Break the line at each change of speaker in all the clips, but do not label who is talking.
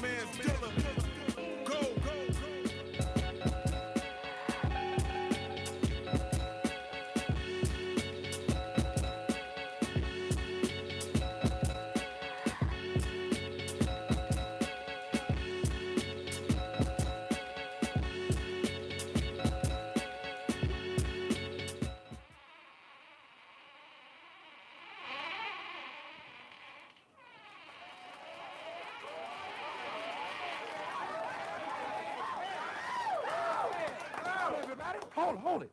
man Dilla. Go.
Hold it.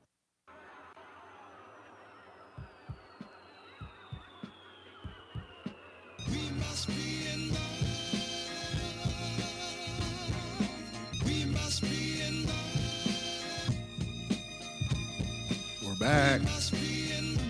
We must be in love. We must be in love.
We're back.
We must be in love.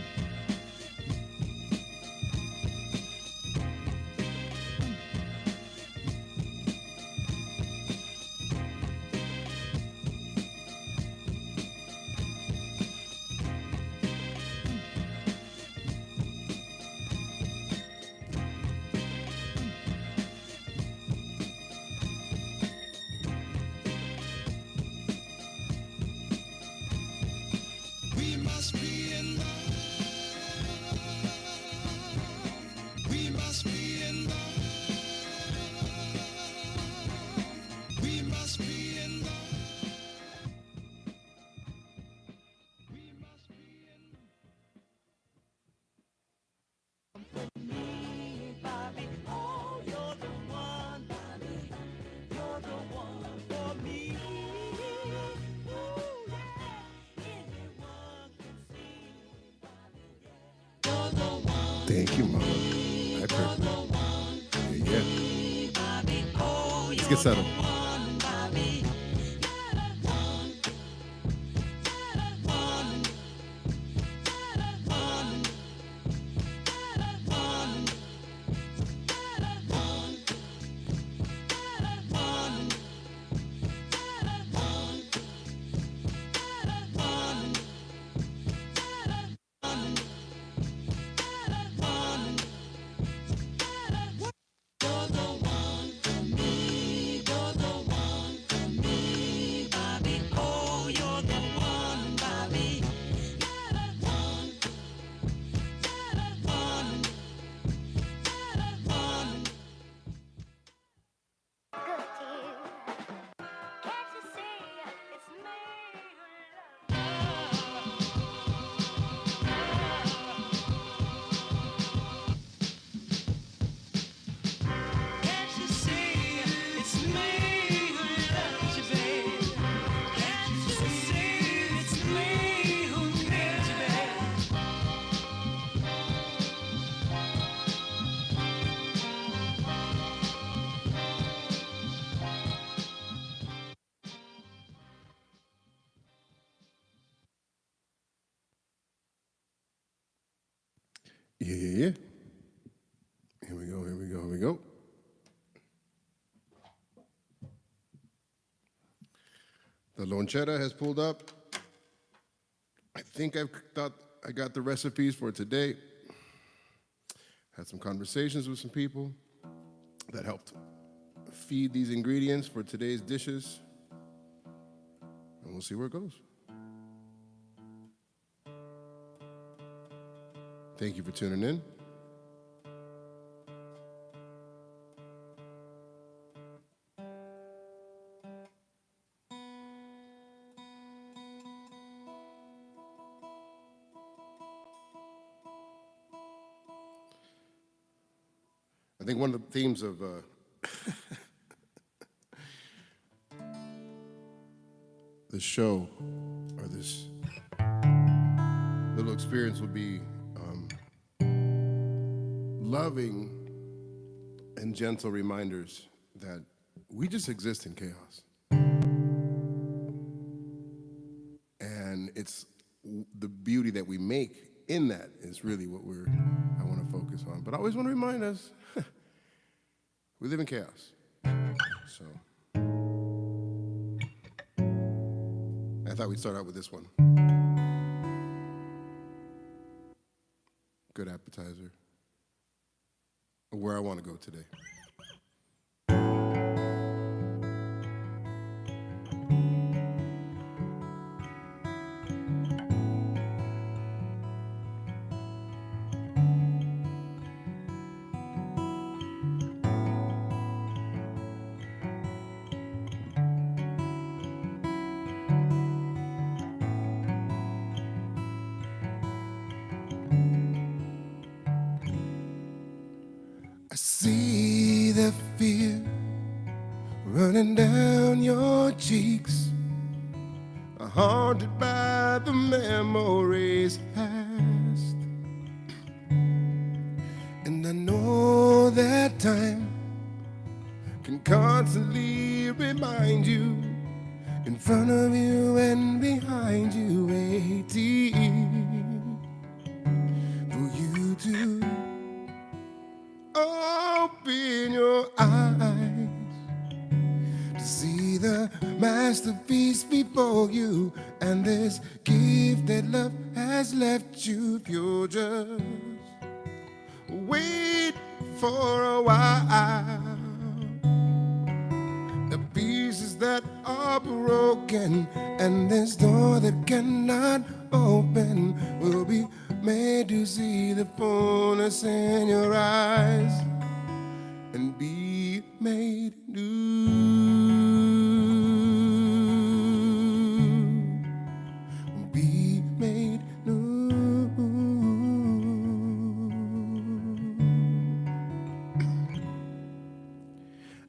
We must be in love. We must be in love. We must be in love. We must be in me, Bobby. Oh, you're the one, Bobby. You're the one for me. Ooh, yeah. Anyone can see, Bobby. You're the one.
Thank you, Mama. I appreciate it. Yeah. Let's get settled. Yeah. Here we go. The Lonchera has pulled up. I think I got the recipes for today. Had some conversations with some people that helped feed these ingredients for today's dishes. And we'll see where it goes. Thank you for tuning in. I think one of the themes of the show, or this little experience, will be loving and gentle reminders that we just exist in chaos. And it's the beauty that we make in that is really what I want to focus on. But I always want to remind us, we live in chaos. So I thought we'd start out with this one. Good appetizer. Where I want to go today. See the fear running down your cheeks, haunted by the memories past. And I know that time can constantly remind you, in front of you and behind you, waiting for you to open your eyes to see the masterpiece before you, and this gift that love has left you. If you'll just wait for a while, the pieces that are broken and this door that cannot open will be made to see the fullness in your eyes and be made new. Be made new.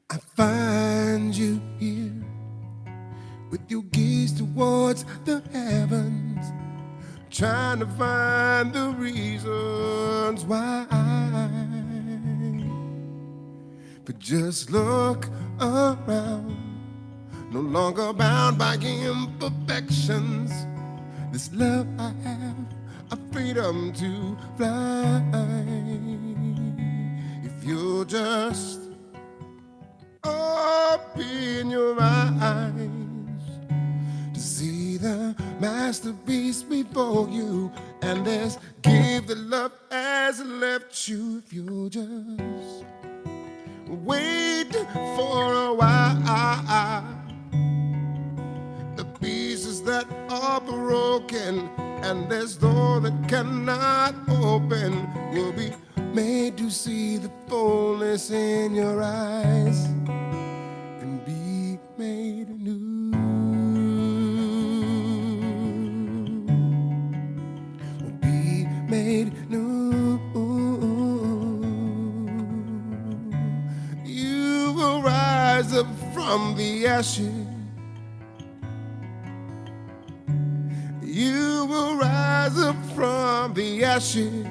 I find you here with your gaze towards the heavens, trying to find the reasons why. But just look around, no longer bound by imperfections. This love I have, a freedom to fly. If you'll just open your eyes to see the masterpiece before you, and this gift that love has left you. If you'll just wait for a while, the pieces that are broken and this door that cannot open will be made to see the fullness in your eyes and be made new. Be made new. You will rise up from the ashes. You will rise up from the ashes.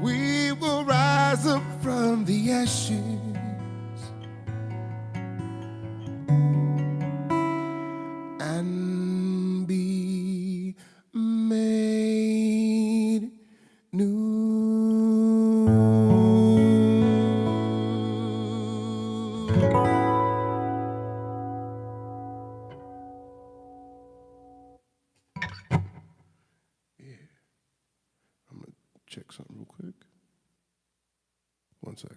We will rise up from the ashes and be made new. I'm gonna check something real quick. One sec.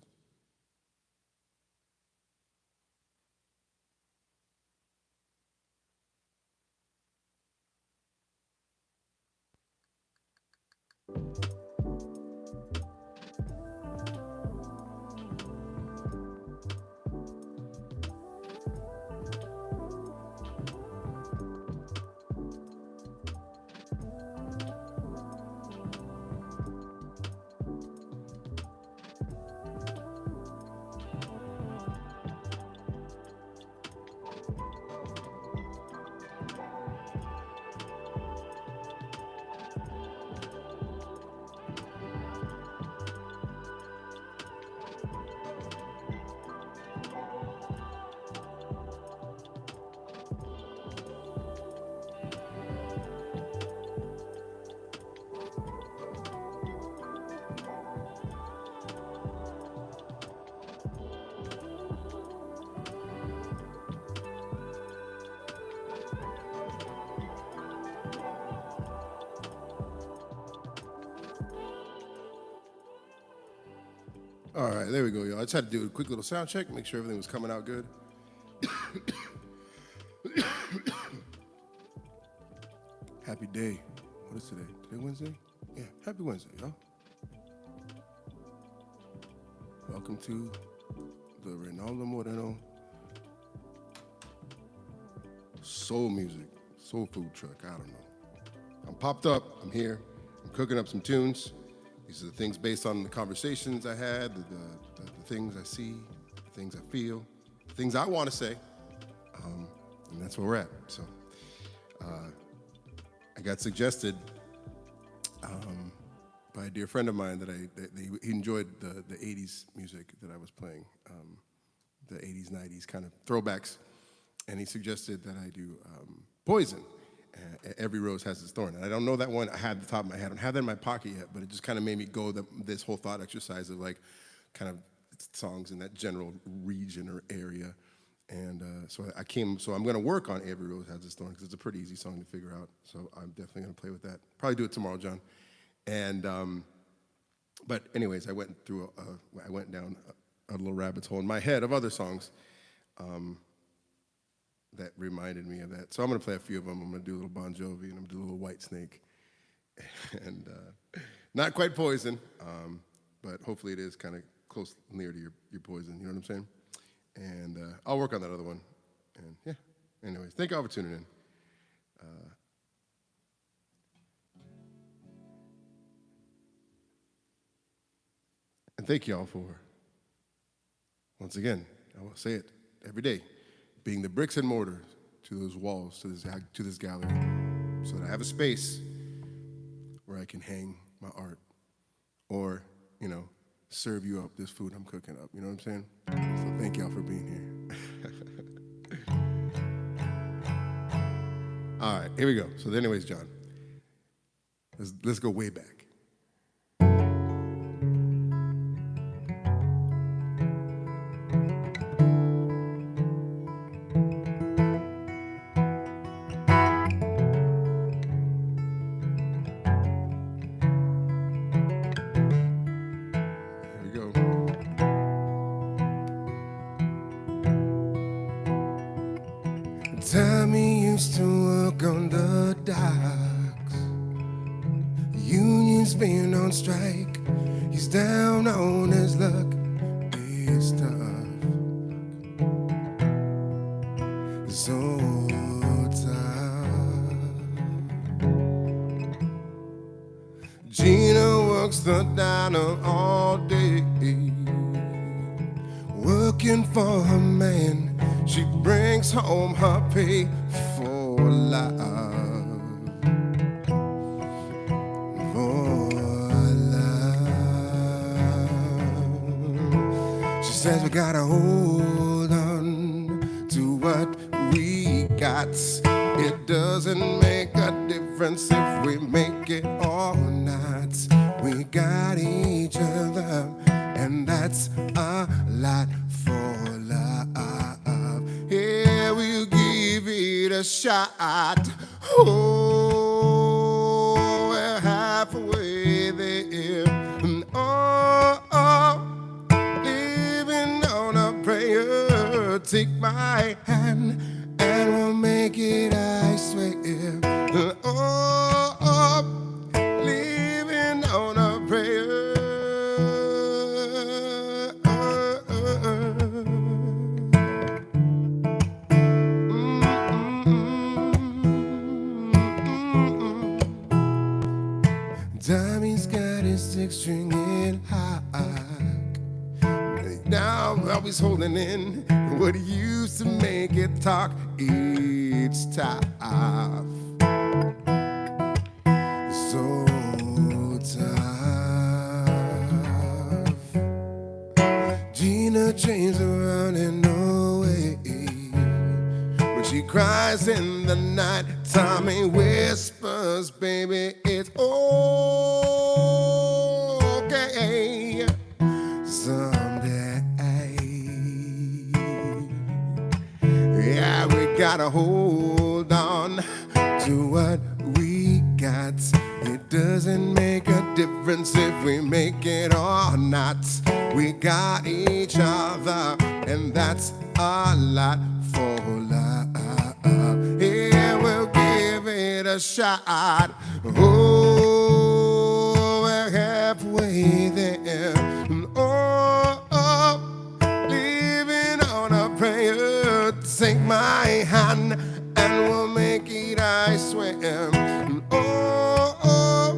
All right, there we go, y'all. I just had to do a quick little sound check, make sure everything was coming out good. Happy day. What is today? Today Wednesday? Yeah, happy Wednesday, y'all. Welcome to the Reynaldo Moreno soul music, soul food truck. I don't know. I'm popped up. I'm here. I'm cooking up some tunes. These are the things based on the conversations I had, the things I see, the things I feel, the things I want to say, and that's where we're at. So I got suggested by a dear friend of mine that he enjoyed the 80s music that I was playing, the 80s, 90s kind of throwbacks, and he suggested that I do Poison. Every Rose Has Its Thorn. And I don't know that one I had at the top of my head. I don't have that in my pocket yet, but it just kind of made me go this whole thought exercise of like kind of songs in that general region or area. And so I'm going to work on Every Rose Has Its Thorn because it's a pretty easy song to figure out. So I'm definitely going to play with that. Probably do it tomorrow, John. And, but anyways, I went down a little rabbit's hole in my head of other songs. That reminded me of that. So I'm going to play a few of them. I'm going to do a little Bon Jovi, and I'm going to do a little Whitesnake. And not quite Poison, but hopefully it is kind of close, near to your Poison, you know what I'm saying? And I'll work on that other one. And yeah, anyways, thank you all for tuning in. And thank you all for, once again, I will say it every day, being the bricks and mortar to those walls, to this gallery, so that I have a space where I can hang my art or, you know, serve you up this food I'm cooking up, you know what I'm saying? So thank y'all for being here. All right, here we go. So anyways, John, let's go way back. Tommy used to work on the docks. Union's been on strike. He's down on his luck. It's tough. So tough. Gina works the diner all day, working for her man. She brings home her pay for love, She says we gotta hold on to what we got. It doesn't make a difference if we make it or not. We got each other, and that's a lot for love. Yeah, we'll give it a shot. Oh, we're halfway there. Oh, living on a prayer. Take my hand and we'll make it, I swear. Oh, living on a prayer. Tommy's got his six-string in high. Now always holding in what used to make it talk. It's tough, so tough. Gina chains around in no way. When she cries in the night, Tommy whispers, baby, it's okay someday. Yeah, we gotta hold on to what we got. It doesn't make a difference if we make it or not. We got each other, and that's a lot for love. Yeah, we'll give it a shot. Oh, we're halfway there. Oh, living on a prayer. Take my hand and we'll make it, I swear. Oh,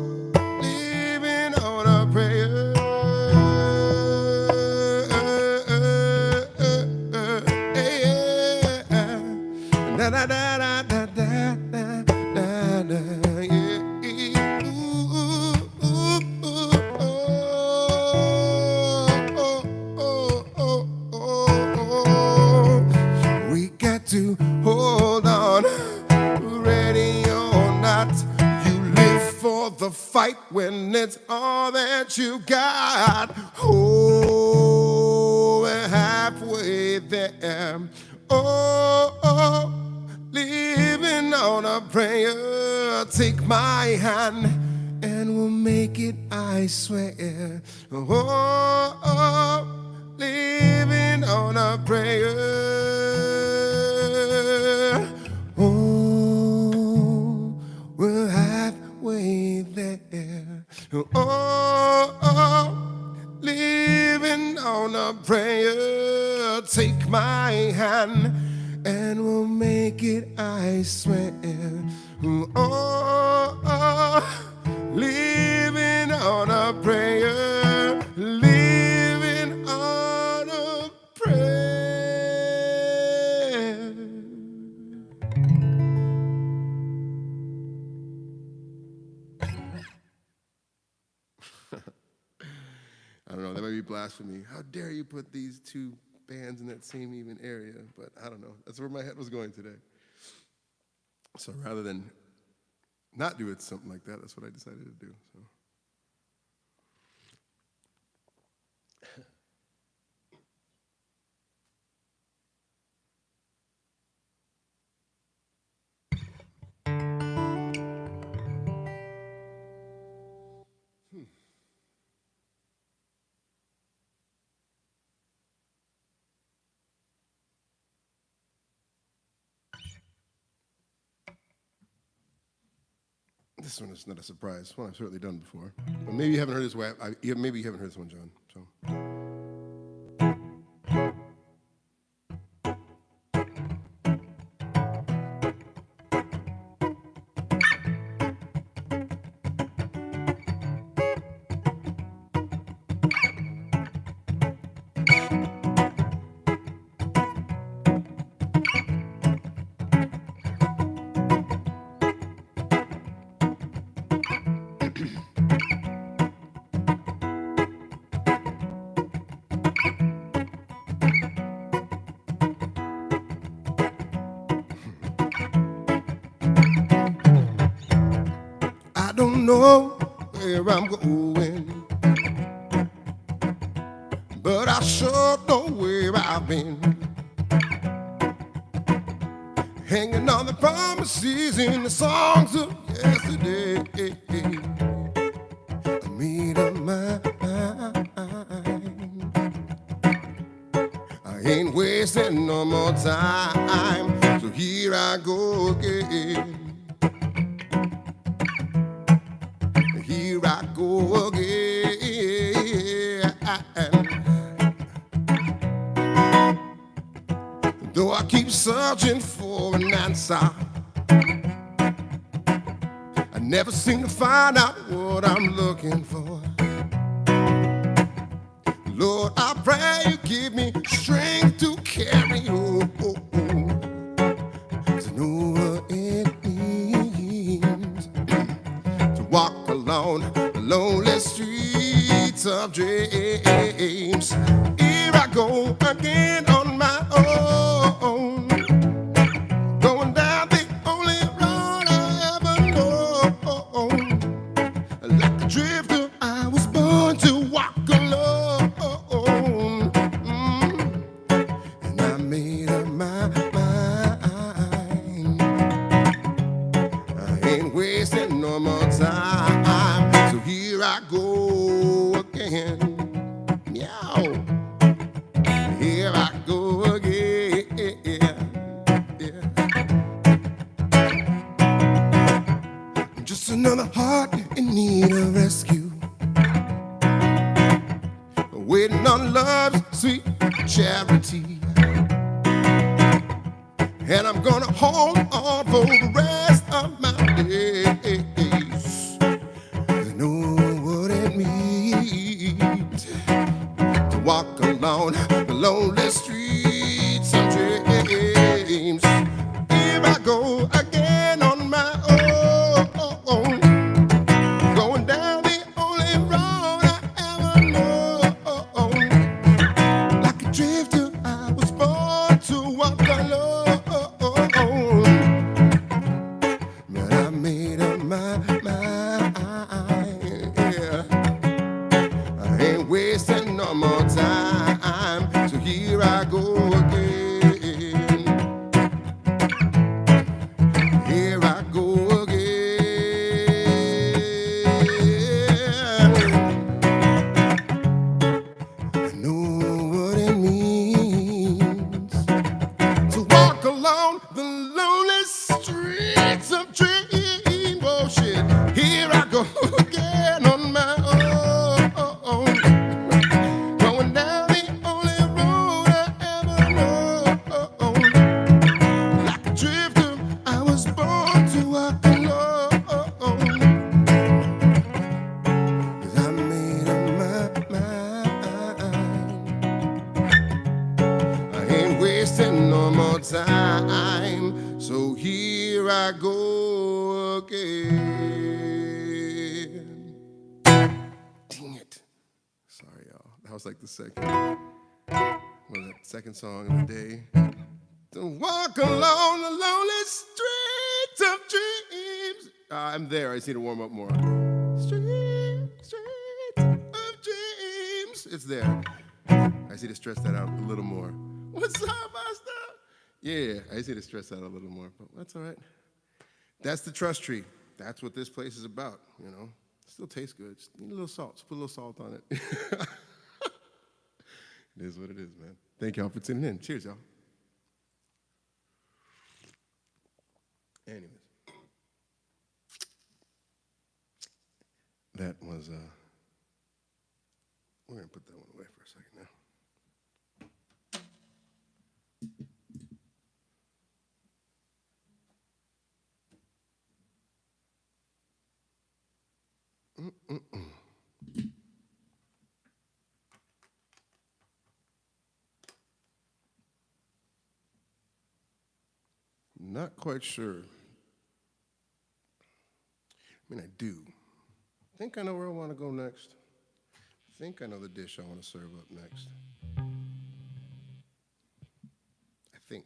living on a prayer. fight when it's all that you got. Oh, we're halfway there. Oh, living on a prayer. Take my hand and we'll make it, I swear. Oh, living on a prayer. Oh, we're halfway there. Oh, living on a prayer. Take my hand and we'll make it, I swear. Oh, living on a prayer. Living on a prayer. I don't know, that might be blasphemy. How dare you put these two bands in that same even area? But I don't know. That's where my head was going today. So rather than not do it something like that, that's what I decided to do. So. This one is not a surprise. One I've certainly done before. But maybe you haven't heard this one. Maybe you haven't heard this one, John. So. I don't know where I'm going, but I sure know where I've been. Hanging on the promises in the songs of yesterday. I made up my mind. I ain't wasting no more time, so here I go again. Here I go again. Though I keep searching for an answer, I never seem to find out what I'm looking for. Lord, I pray you give me strength to carry on, to know what it means to walk alone the lonely streets of dreams. Here I go again on my own, going down the only road I ever known. Like a drifter, I was born to walk alone. And I made up my mind. I ain't wasting no more time, so here I go again. Meow. Here I go again. Yeah. Just another heart in need of rescue, waiting on love's sweet charity. And I'm gonna hold on for the rest of my days. I know what it means to walk alone the lonely streets of dreams. Here I go again on my own, going down the only road I ever known. Like a drifter, I was born to walk alone. But I made up my mind. ain't wasting no more time, so here I go again. Here I go again. I know what it means to walk along the lonely streets of dreams. Oh shit, here I go again on my own, going down the only road I ever known. Like a drifter, I was born to walk alone. 'Cause I made up my mind. I ain't wasting no more time, so here I go again. Dang it. Sorry, y'all. That was like the second song of the day. To walk along the lonely streets of dreams. I'm there. I just need to warm up more. Streets of dreams. It's there. I just need to stress that out a little more. What's up, Master? Yeah, I just need to stress that out a little more, but that's all right. That's the trust tree. That's what this place is about, you know. Still tastes good. Just need a little salt. Just put a little salt on it. It is what it is, man. Thank y'all for tuning in. Cheers, y'all. Anyways, that was, we're going to put that one away for a second now. Not quite sure. I mean, I do. I think I know where I want to go next. I think I know the dish I want to serve up next. I think.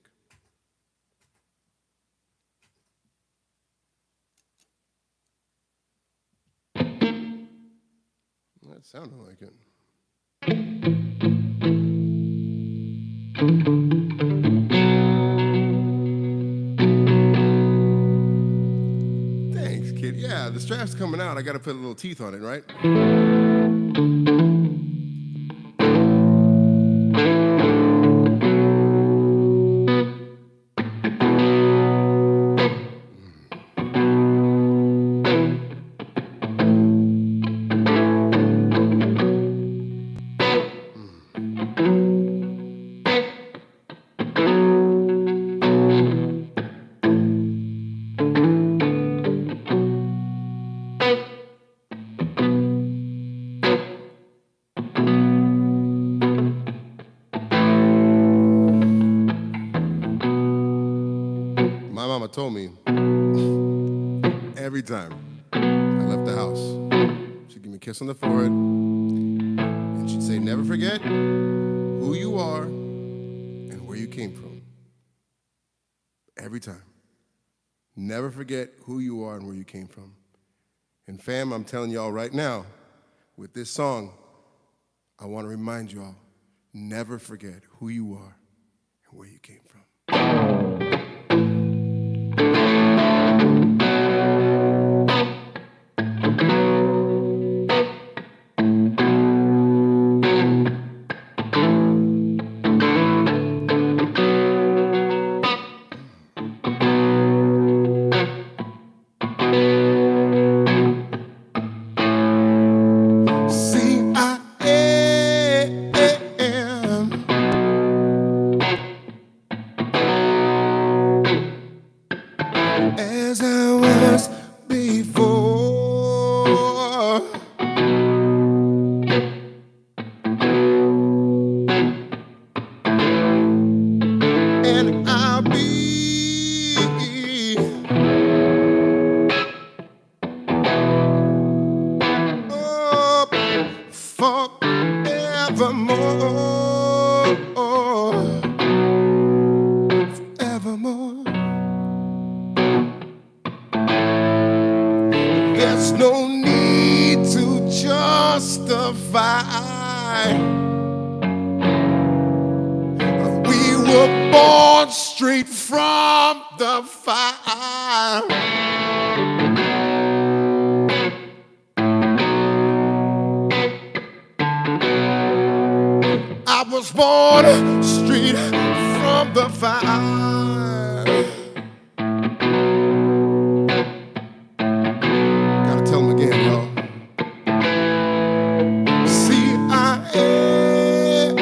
That sounded like it. Thanks, kid. Yeah, the strap's coming out. I got to put a little teeth on it, right? Told me every time I left the house, she'd give me a kiss on the forehead, and she'd say, never forget who you are and where you came from. Every time. Never forget who you are and where you came from. And fam, I'm telling y'all right now, with this song, I want to remind y'all, never forget who you are and where you came from. There's no need to justify We were born straight from the fire. I was born straight from the fire. Gotta tell them again, y'all. See, I am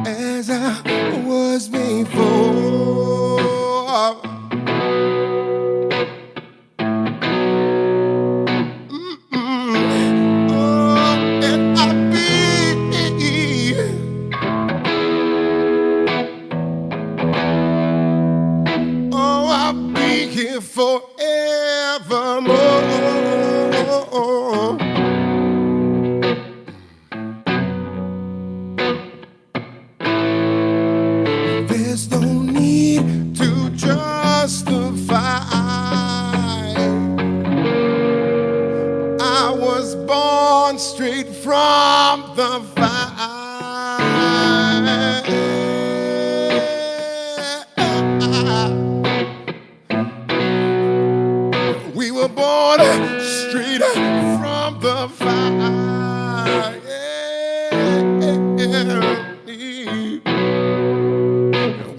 as I was before. And I'll be, I'll be here forevermore. There's no need to justify. I was born straight from the fire. We were born straight from the fire.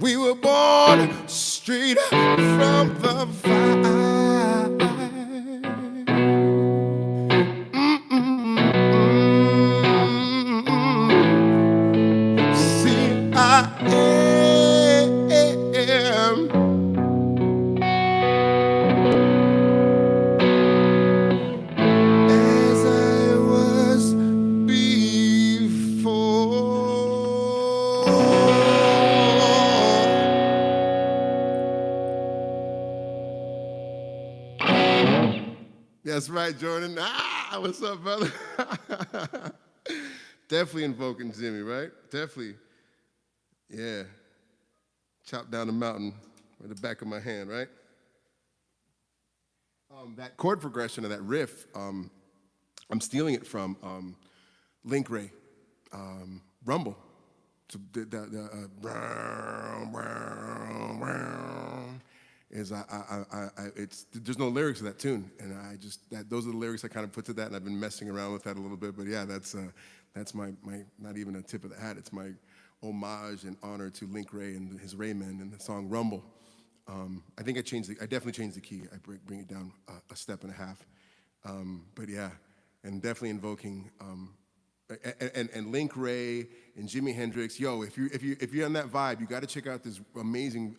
We were born straight from the fire. See, I am as I was before. That's right, Jordan. Ah, what's up, brother? Definitely invoking Jimmy, right? Definitely. Yeah. Chop down the mountain with the back of my hand, right? That chord progression of that riff, I'm stealing it from Link Ray, Rumble. So it's there's no lyrics to that tune, and those are the lyrics I kind of put to that, and I've been messing around with that a little bit. But yeah, that's my not even a tip of the hat. It's my homage and honor to Link Ray and his Raymen and the song Rumble. I think I definitely changed the key. I bring it down a step and a half. But yeah, and definitely invoking and Link Ray and Jimi Hendrix. Yo, if you're on that vibe, you got to check out this amazing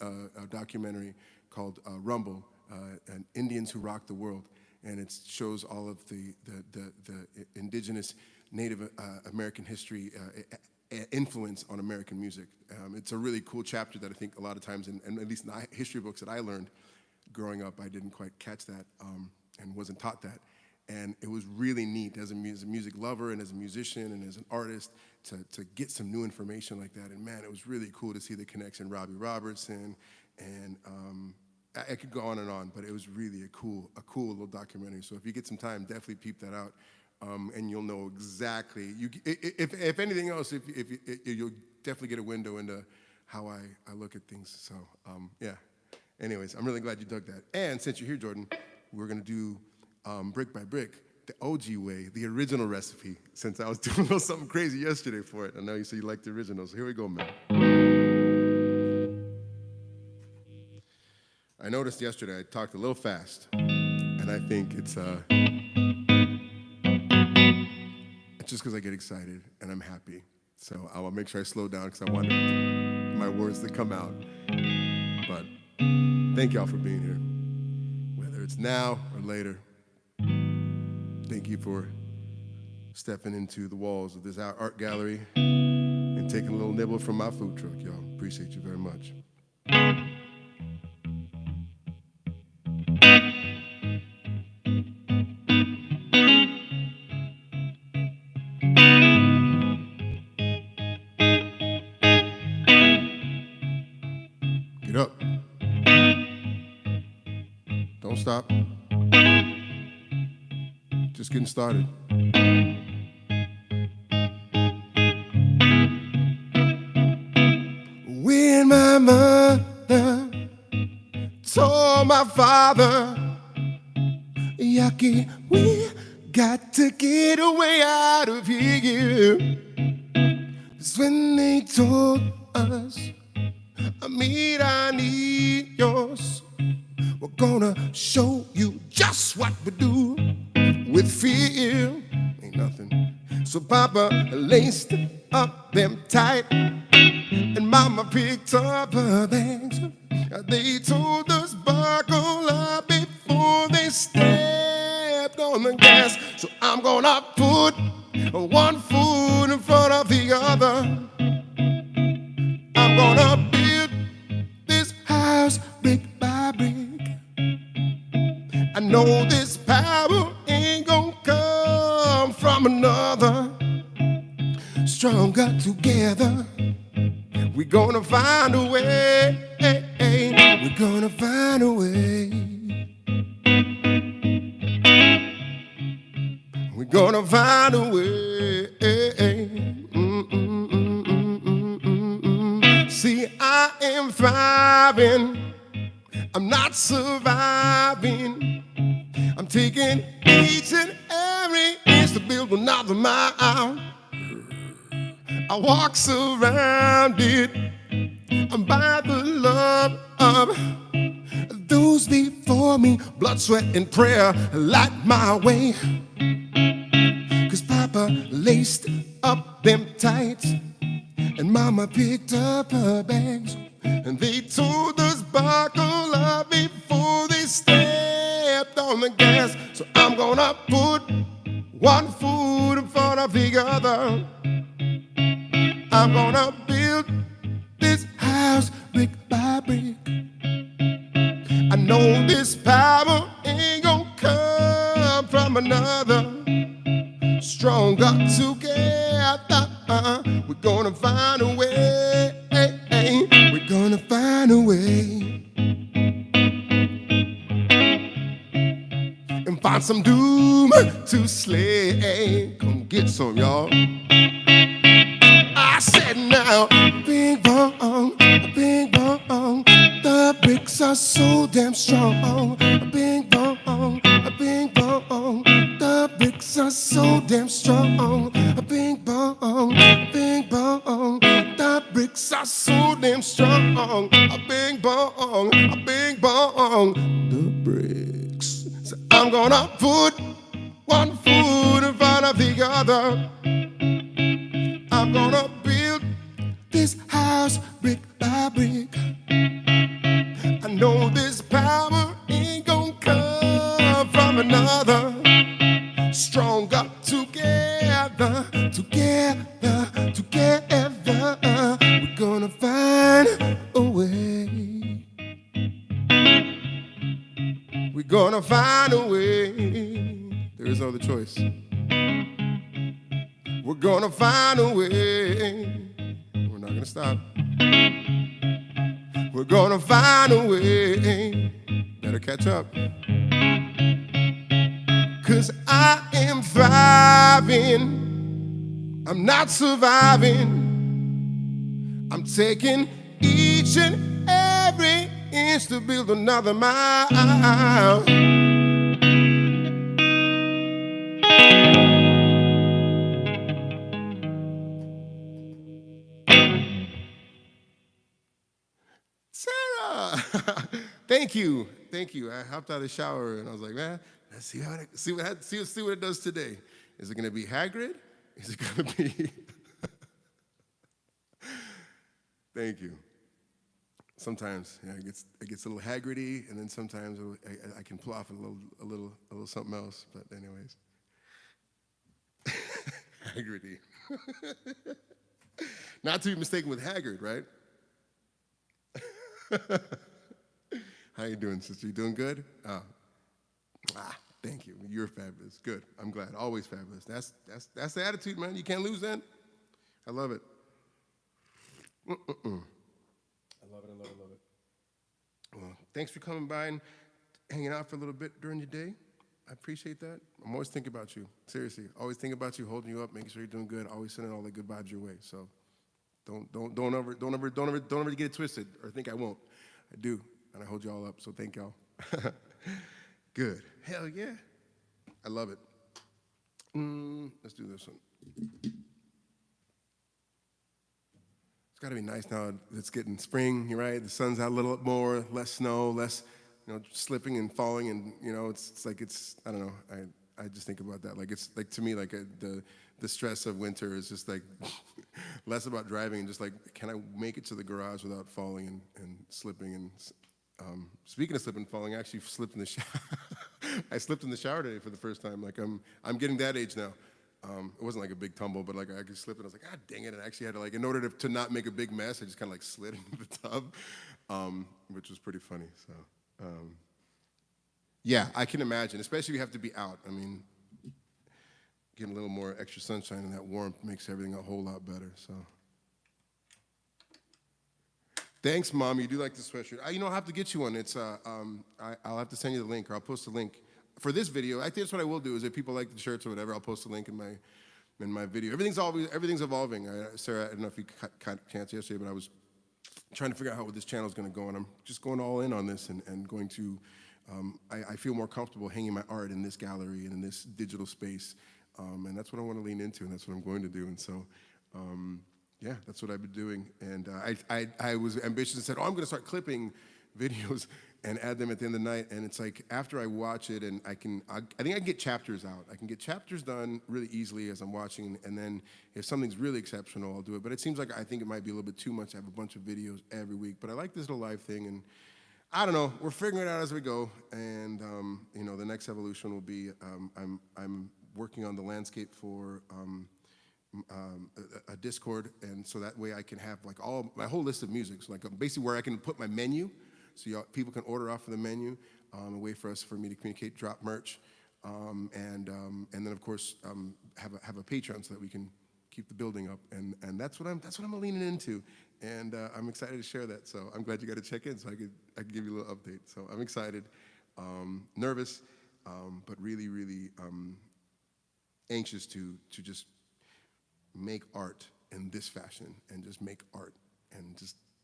documentary called Rumble, and Indians Who Rock the World, and it shows all of the indigenous Native American history influence on American music. It's a really cool chapter that I think a lot of times, and at least in the history books that I learned growing up, I didn't quite catch that and wasn't taught that. And it was really neat as a music lover and as a musician and as an artist to get some new information like that. And man, it was really cool to see the connection, Robbie Robertson, and I could go on, but it was really a cool little documentary. So if you get some time, definitely peep that out. And you'll know exactly. If anything else, you'll definitely get a window into how I look at things. So yeah. Anyways, I'm really glad you dug that. And since you're here, Jordan, we're gonna do brick by brick, the OG way, the original recipe. Since I was doing a little something crazy yesterday for it, I know you said you like the original. So here we go, man. I noticed yesterday I talked a little fast, and I think it's just because I get excited and I'm happy. So I'll make sure I slow down because I want my words to come out. But thank y'all for being here, whether it's now or later. Thank you for stepping into the walls of this art gallery and taking a little nibble from my food truck, y'all. Appreciate you very much. Get up. Don't stop. Just getting started. When my mother told my father, Yucky, we got to get away out of here. It's when they told us, amigos, we're gonna show you just what we do with fear. Ain't nothing. So Papa laced up them tight, and Mama picked up her bags. They told us buckle up before they stepped on the gas. So I'm gonna put one foot in front of the other. I'm gonna build this house brick by brick. I know this power ain't gonna come from another. Stronger together, we're gonna find a way. We're gonna find a way. We're gonna find a way. See, I am thriving. I'm not surviving. I'm taking each and every inch to build another mile. I walk surrounded by the love of those before me. Blood, sweat, and prayer light my way. 'Cause Papa laced up them tights, and Mama picked up her bags. And they told us buckle up before they stepped on the gas. So I'm gonna put one foot in front of the other. I'm gonna build this house brick by brick. I know this power ain't gonna come from another. Stronger together, we're gonna find a way. We're gonna find a way. And find some doom to slay. Come get some, y'all. I said now, bing bong, the bricks are so damn strong. Bing bong, the bricks are so damn strong. Bing bong, the bricks are so damn strong. Bing bong, the bricks. So I'm gonna put one foot in front of the other. I'm gonna build this house brick by brick. I know this power ain't gonna come from another. Stronger together, together, together. We're gonna find a way. We're gonna find a way. There is no other choice. We're gonna find a way. We're not gonna stop. We're gonna find a way. Better catch up. 'Cause I am thriving. I'm not surviving. I'm taking each and every inch to build another mile. Sarah, thank you. I hopped out of the shower and I was like, man, let's see what it does today. Is it going to be Hagrid? Is it going to be? Thank you. Sometimes it gets a little Hagridy, and then sometimes I can pull off a little something else. But anyways, Hagridy. Not to be mistaken with Haggard, right? How you doing, sister? You doing good? Thank you. You're fabulous. Good. I'm glad. Always fabulous. That's the attitude, man. You can't lose that. I love it. I love it. Well, thanks for coming by and hanging out for a little bit during your day. I appreciate that. I'm always thinking about you. Seriously, always thinking about you, holding you up, making sure you're doing good. Always sending all the good vibes your way. So don't ever get it twisted or think I won't. I do, and I hold you all up. So thank y'all. Good. Hell yeah. I love it. Let's do this one. It's got to be nice now. It's getting spring, you're right. The sun's out a little more, less snow, less, slipping and falling, and it's like I don't know. I just think about that. Like it's like to me like the stress of winter is just like less about driving and just like can I make it to the garage without falling and slipping and. Speaking of slipping and falling, I actually slipped in the shower. I slipped in the shower today for the first time. Like I'm getting that age now. It wasn't like a big tumble, but like I actually slipped and I was like, God dang it! And I actually had to in order to not make a big mess, I just kind of slid into the tub, which was pretty funny. So yeah, I can imagine, especially if you have to be out. I mean, getting a little more extra sunshine and that warmth makes everything a whole lot better. So. Thanks, Mom. You do like the sweatshirt. I'll have to get you one. It's I'll have to send you the link, or I'll post a link for this video. I think that's what I will do. Is if people like the shirts or whatever, I'll post a link in my video. Everything's evolving. Sarah, I don't know if you caught a chance yesterday, but I was trying to figure out how this channel is going to go, and I'm just going all in on this and going to. I feel more comfortable hanging my art in this gallery and in this digital space, and that's what I want to lean into, and that's what I'm going to do. And so. Yeah, that's what I've been doing, and I was ambitious and said, I'm going to start clipping videos and add them at the end of the night, and it's like after I watch it, and I think I can get chapters out. I can get chapters done really easily as I'm watching, and then if something's really exceptional, I'll do it. But it seems like I think it might be a little bit too much to have a bunch of videos every week, but I like this little live thing, and I don't know. We're figuring it out as we go, and the next evolution will be I'm working on the landscape for. A Discord, and so that way I can have like my whole list of music, so like basically where I can put my menu, so people can order off of the menu, a way for me to communicate, drop merch, and then of course have a Patreon so that we can keep the building up, and that's what I'm leaning into, and I'm excited to share that. So I'm glad you got to check in, so I could give you a little update. So I'm excited, nervous, but really anxious to just. Make art in this fashion and just make art and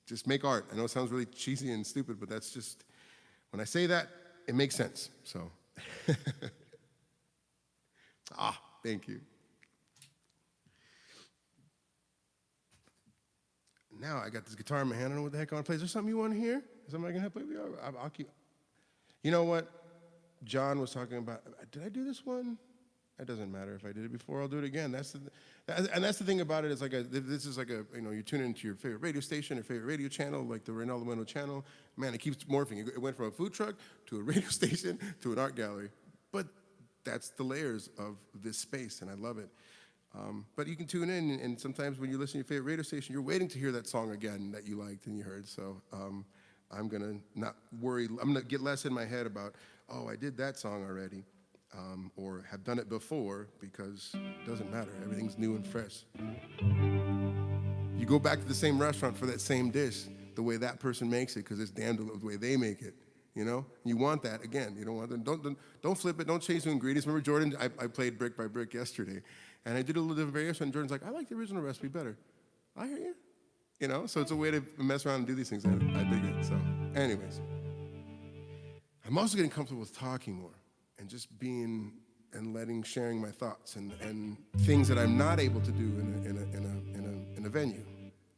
just make art. I know it sounds really cheesy and stupid, but that's just, when I say that, it makes sense. So, thank you. Now I got this guitar in my hand. I don't know what the heck I want to play. Is there something you want to hear? Is somebody going to help play with you? I'll keep. You know what? John was talking about, did I do this one? It doesn't matter if I did it before. I'll do it again. That's the thing about it. It's like this is like you tune into your favorite radio station or favorite radio channel, like the Reynaldo Moreno channel. Man, it keeps morphing. It went from a food truck to a radio station to an art gallery. But that's the layers of this space, and I love it. But you can tune in, and sometimes when you listen to your favorite radio station, you're waiting to hear that song again that you liked and you heard. So I'm gonna not worry. I'm gonna get less in my head about, I did that song already. Or have done it before, because it doesn't matter. Everything's new and fresh. You go back to the same restaurant for that same dish, the way that person makes it, because it's damn the way they make it. You want that again. You don't want them. Don't flip it. Don't change the ingredients. Remember Jordan? I played brick by brick yesterday, and I did a little different variation. And Jordan's like, I like the original recipe better. I hear you. So it's a way to mess around and do these things. I dig it. So, anyways, I'm also getting comfortable with talking more. And just being and sharing my thoughts and things that I'm not able to do in a venue.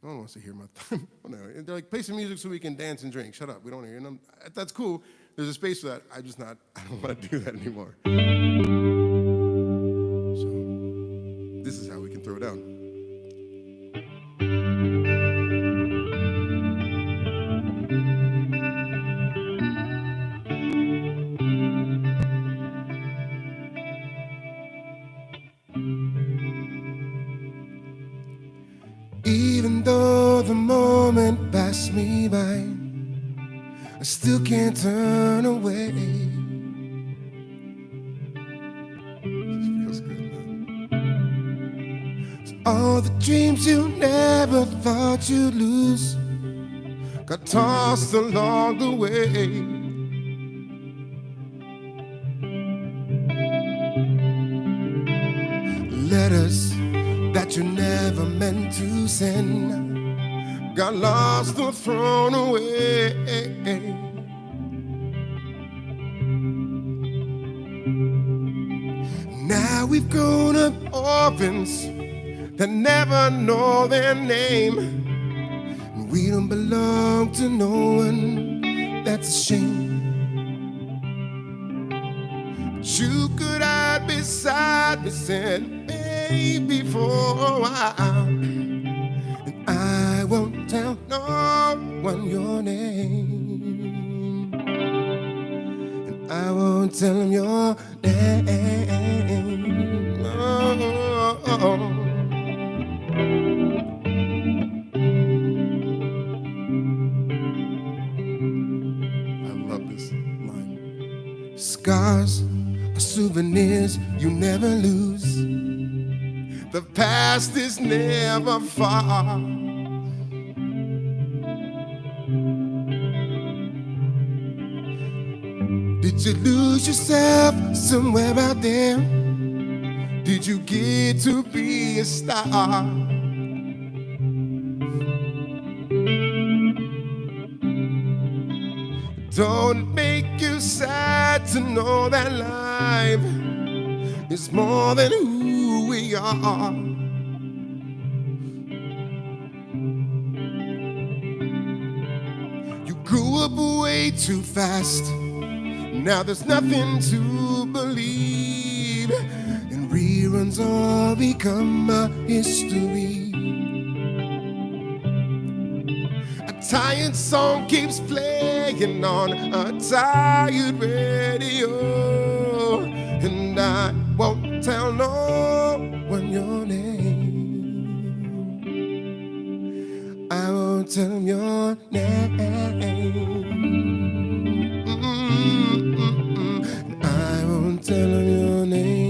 No one wants to hear my thoughts. They're like, play some music so we can dance and drink. Shut up, we don't want to hear them. That's cool. There's a space for that. I don't want to do that anymore. So this is how we can throw down. Even though the moment passed me by, I still can't turn away. This feels good, man. So all the dreams you never thought you'd lose got tossed along the way. letters that you never meant to send got lost or thrown away. Now we've grown up orphans that never know their name. We don't belong to no one, that's a shame. But you could hide beside me, said, baby, for a while. And I won't tell no one your name. And I won't tell them your name. Oh. Scars are souvenirs you never lose. The past is never far. Did you lose yourself somewhere out there? Did you get to be a star? Don't it make you sad to know that life is more than who we are? You grew up way too fast. Now there's nothing to believe, and reruns all become a history. A tired song keeps playing on a tired radio, and I won't tell no one your name. I won't tell them your name. I won't tell them your name.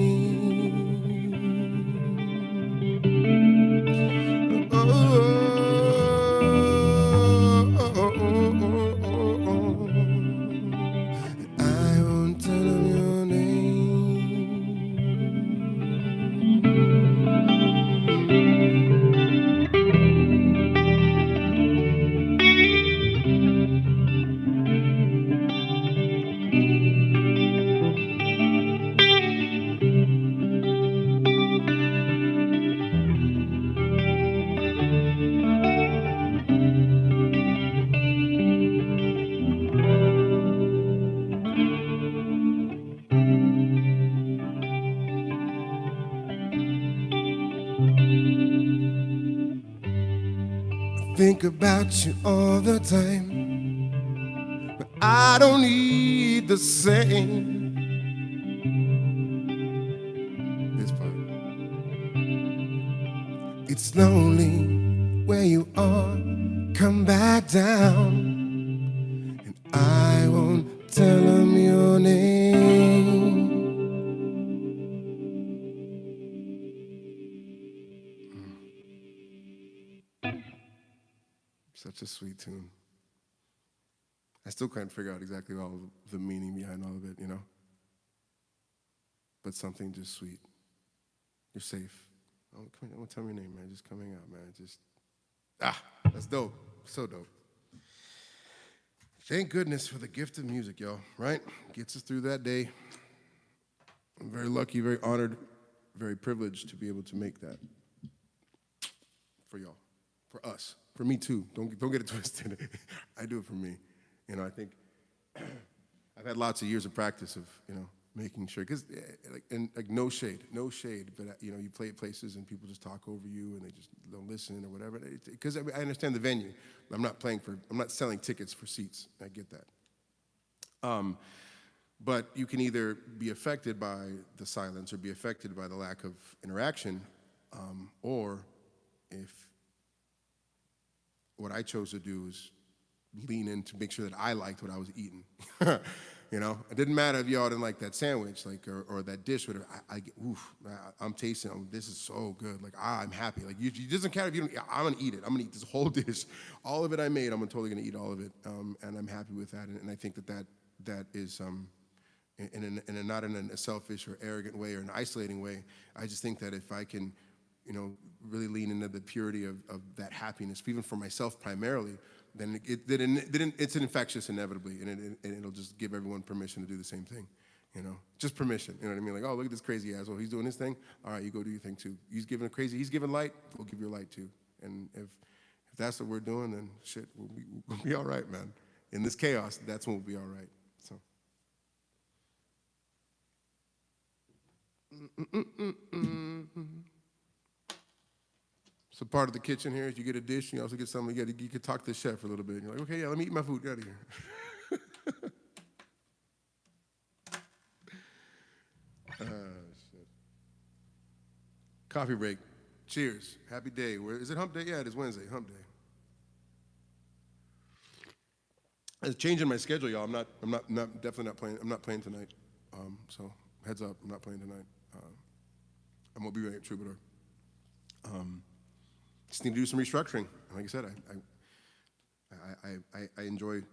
Think about you all the time, but I don't need the same. This part. It's lonely where you are, come back down, and I won't tell them your name. Such a sweet tune. I still can't figure out exactly all the meaning behind all of it, you know? But something just sweet. You're safe. Oh, come on, don't tell me your name, man. Just coming out, man. That's dope. So dope. Thank goodness for the gift of music, y'all, right? Gets us through that day. I'm very lucky, very honored, very privileged to be able to make that for y'all, for us. For me too. Don't get it twisted. I do it for me. You know, I think I've had lots of years of practice of, you know, making sure, because no shade, but you know, you play at places and people just talk over you and they just don't listen or whatever. Because I understand the venue. I'm not selling tickets for seats. I get that. But you can either be affected by the silence or be affected by the lack of interaction, or if what I chose to do is lean in to make sure that I liked what I was eating. You know, it didn't matter if y'all didn't like that sandwich, like or that dish, whatever. I'm tasting. This is so good. Like I'm happy. Like it doesn't care if you don't. I'm gonna eat it. I'm gonna eat this whole dish, all of it I made. I'm totally gonna eat all of it, and I'm happy with that. And I think that is, you and not in a selfish or arrogant way or an isolating way. I just think that if I can, really lean into the purity of that happiness, even for myself primarily, then it's infectious inevitably, and it'll just give everyone permission to do the same thing. Just permission. You know what I mean? Like, oh, look at this crazy asshole. He's doing his thing. All right, you go do your thing too. He's giving light. We'll give your light too. And if that's what we're doing, then shit, we'll be all right, man. In this chaos, that's when we'll be all right. So. So part of the kitchen here is you get a dish, you also get something. You could talk to the chef for a little bit. And you're like, okay, yeah, let me eat my food. Get out of here. Shit. Coffee break. Cheers. Happy day. Is it hump day? Yeah, it is Wednesday. Hump day. It's changing my schedule, y'all. Definitely not playing. I'm not playing tonight. So heads up, I'm not playing tonight. I'm gonna be right at Troubadour. Just need to do some restructuring. Like I said, I enjoy.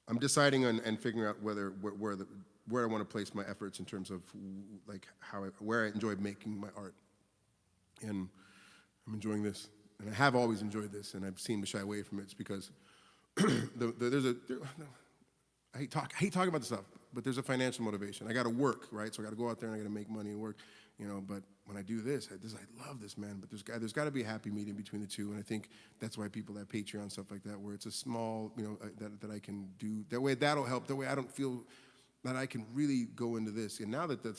I'm deciding on and figuring out where I want to place my efforts in terms of like where I enjoy making my art, and I'm enjoying this, and I have always enjoyed this, and I've seemed to shy away from it. It's because I hate talking about this stuff, but there's a financial motivation. I got to work, right? So I got to go out there and I got to make money and work, But when I do this, I love this, man. But there's got to be a happy medium between the two, and I think that's why people have Patreon, stuff like that, where it's a small, that I can do. That way, that'll help. That way, I don't feel that I can really go into this. And now that the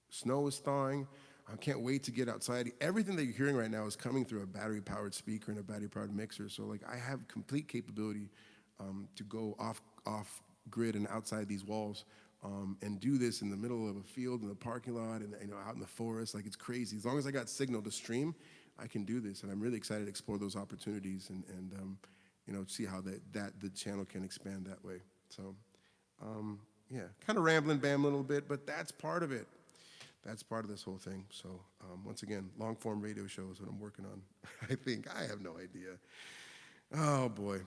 snow is thawing, I can't wait to get outside. Everything that you're hearing right now is coming through a battery-powered speaker and a battery-powered mixer. So, like, I have complete capability to go off grid and outside these walls and do this in the middle of a field, in the parking lot, and out in the forest. Like, it's crazy. As long as I got signal to stream, I can do this, and I'm really excited to explore those opportunities and see how the channel can expand that way. So, yeah, kind of rambling, a little bit, but that's part of it. That's part of this whole thing. So once again, long-form radio show is what I'm working on. I have no idea. Oh, boy.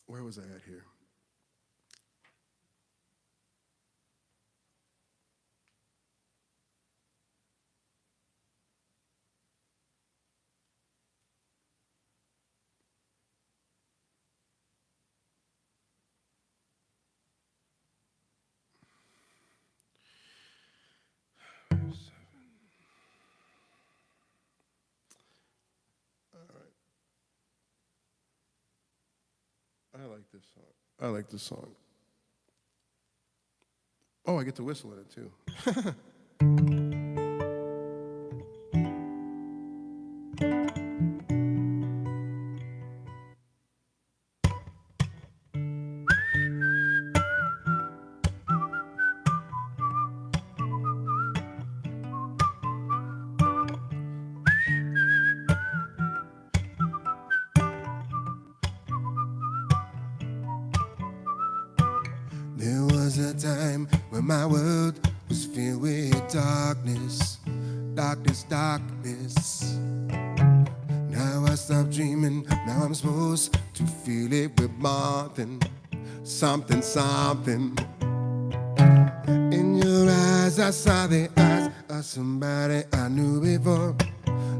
Where was I at here? I like this song. Oh, I get to whistle in it too. There was a time when my world was filled with darkness, darkness, darkness. Now I stopped dreaming, now I'm supposed to feel it with more than something, something. In your eyes, I saw the eyes of somebody I knew before,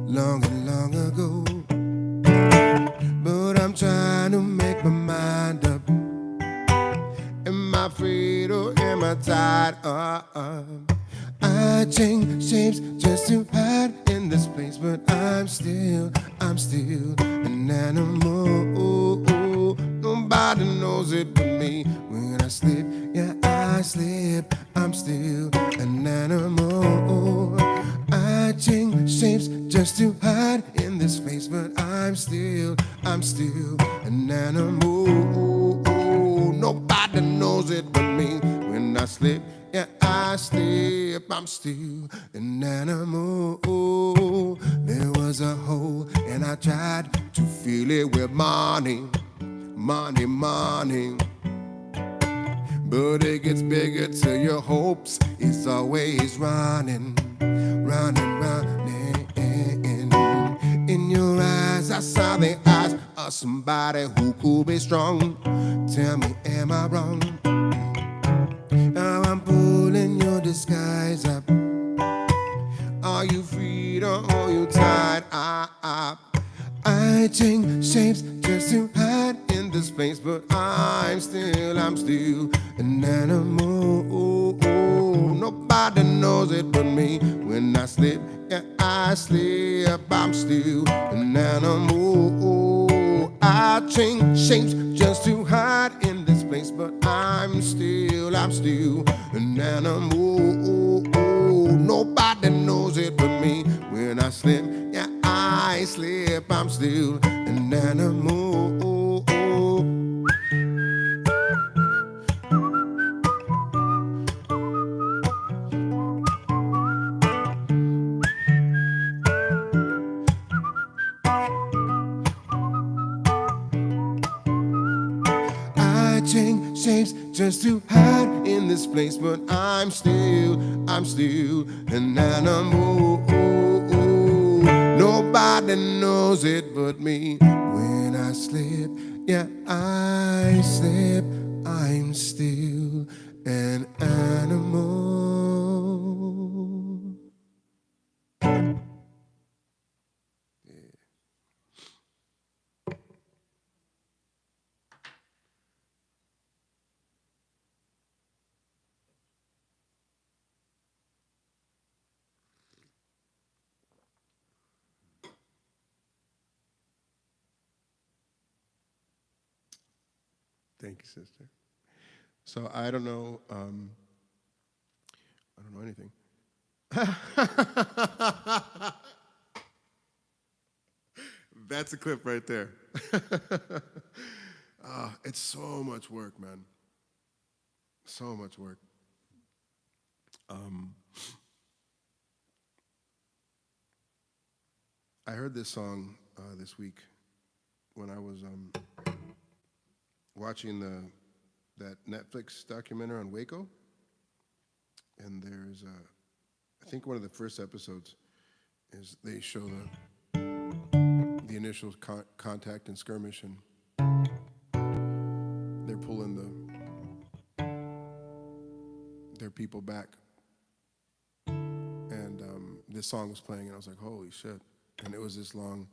long and long ago. But I'm trying to make my mind up. Am I afraid or am I tired of? I change shapes just to hide in this place, but I'm still an animal. Nobody knows it but me. When I slip, yeah, I slip. I'm still an animal. I change shapes just to hide in this place, but I'm still an animal. Nobody knows it but me. When I slip, yeah, I slip. I'm still an animal. There was a hole, and I tried to fill it with money, money, money. But it gets bigger till your hopes is always running, running, running. In your eyes, I saw the eyes of somebody who could be strong. Tell me, am I wrong? I change shapes just to hide in this place, but I'm still an animal. Nobody knows it but me. When I slip, yeah, I slip. I'm still an animal. I change shapes just to hide in this place, but I'm still an animal. Nobody knows it but me. When I slip, yeah, I slip. I'm still an animal. I change shapes just to hide in this place, but I'm still an animal. Nobody knows it but me. When I slip, yeah, I slip. I'm still an animal. Thank you, sister. So I don't know anything. That's a clip right there. It's so much work, man. So much work. I heard this song this week when I was watching that Netflix documentary on Waco, and there's I think one of the first episodes is they show the initial contact and skirmish, and they're pulling their people back, and this song was playing, and I was like, holy shit. And it was this long.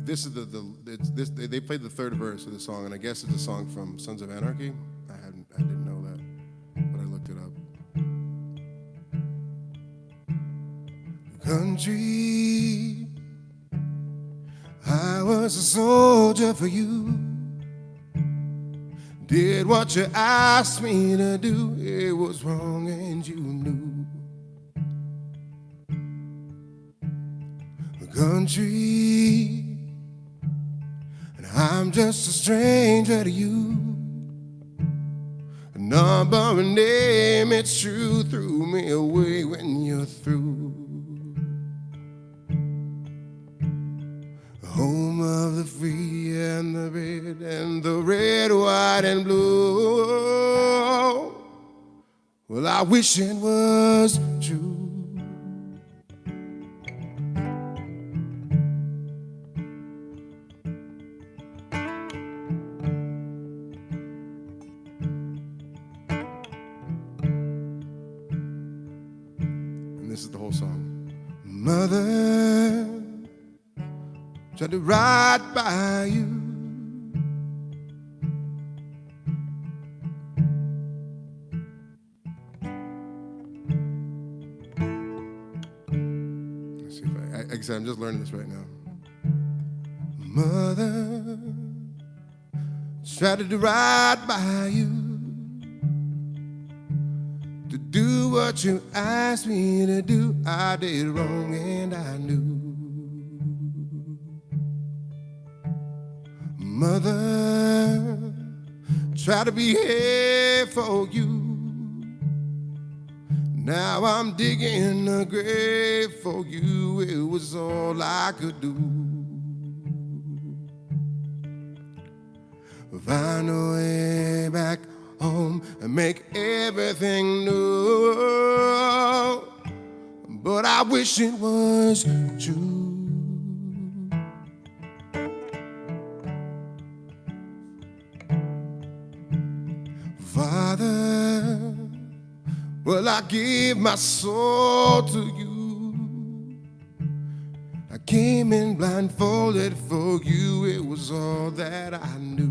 This is they played the third verse of the song, and I guess it's a song from Sons of Anarchy. I didn't know that, but I looked it up. Country, I was a soldier for you. Did what you asked me to do. It was wrong and you knew. Country, I'm just a stranger to you. A number and name, it's true, threw me away when you're through. Home of the free and the red, white, and blue. Well, I wish it was true. This is the whole song. Mother tried to ride by you. Let's see if I'm just learning this right now. Mother tried to ride by you. To do what you asked me to do, I did wrong and I knew. Mother, try to be here for you. Now I'm digging a grave for you. It was all I could do. Find a way back home and make everything new. But I wish it was true. Well, I give my soul to you. I came in blindfolded for you. It was all that I knew.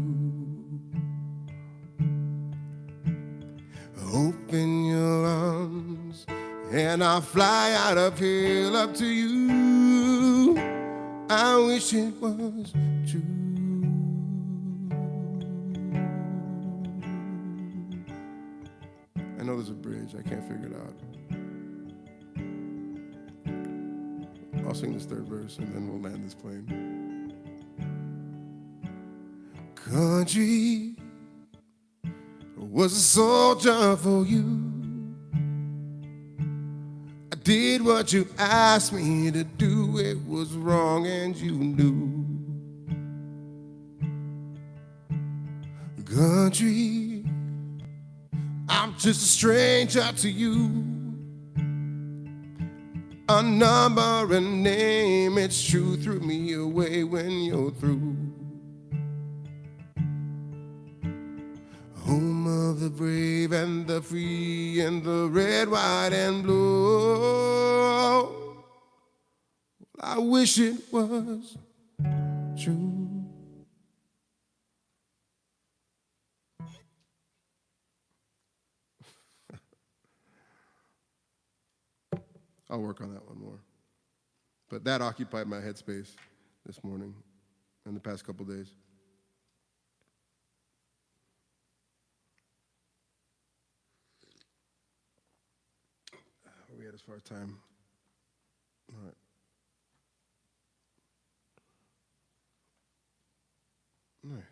Open your arms and I'll fly out of here up to you. I wish it was true. I know there's a bridge, I can't figure it out. I'll sing this third verse and then we'll land this plane. Country was a soldier for you. I did what you asked me to do. It was wrong and you knew. Country, I'm just a stranger to you. A number, a name, it's true, threw me away when you're through. Home of the brave and the free and the red, white, and blue. I wish it was true. I'll work on that one more. But that occupied my headspace this morning and the past couple days. Where are we at as far as time? All right. Nice.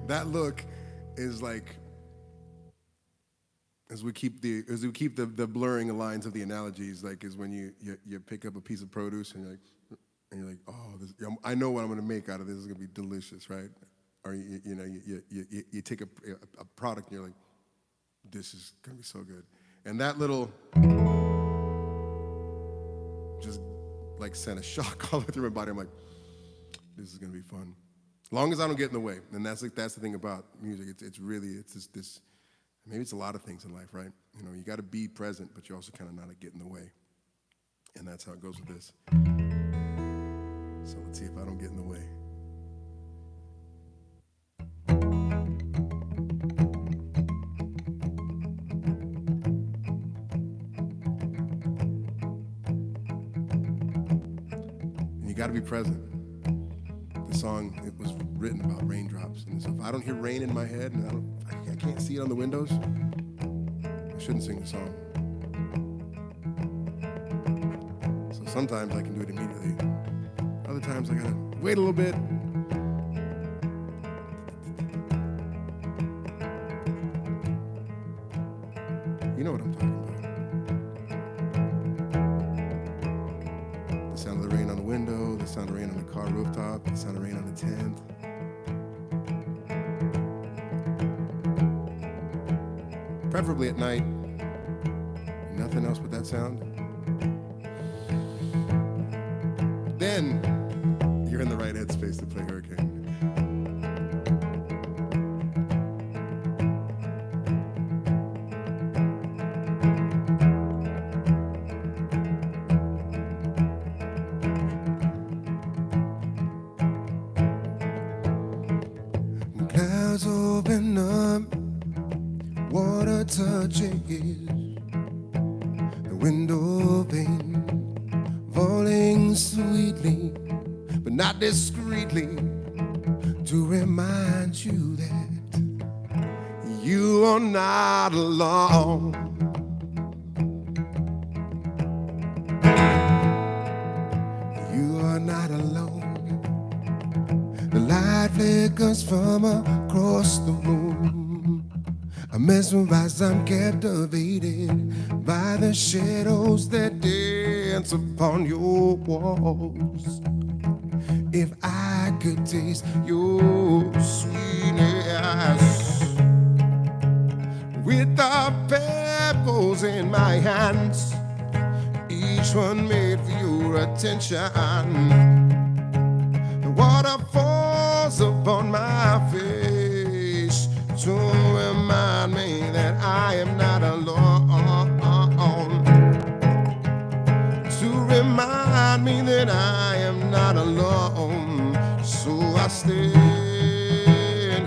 That look is like, as we keep the blurring the lines of the analogies, like is when you pick up a piece of produce and you're like, oh, I know what I'm gonna make out of this. It's gonna be delicious, right? Or you take a product and you're like, this is gonna be so good. And that little just like sent a shock all the way through my body. I'm like, this is gonna be fun. As long as I don't get in the way, and that's the thing about music. It's just this. Maybe it's a lot of things in life, right? You know, you got to be present, but you also kind of not get in the way, and that's how it goes with this. So let's see if I don't get in the way. And you got to be present. The song, it was written about raindrops, and so if I don't hear rain in my head and I can't see it on the windows, I shouldn't sing the song. So sometimes I can do it immediately. Other times I gotta wait a little bit. You know what I'm talking about. The sound of the rain on the window, the sound of rain on the car rooftop, the sound of rain on the tent. Preferably at night. Nothing else but that sound. Then you're in the right headspace to play Hurricane. Clouds open up, water touching the window pane, falling sweetly, but not discreetly, to remind you that you are not alone. You are not alone. The light
light flickers from across the room. I'm mesmerized, I'm captivated by the shadows that dance upon your walls. If I could taste your sweetness with the pebbles in my hands, each one made for your attention. The water falls upon my face to remind me that I am not alone. To remind me that I am not alone. So I stand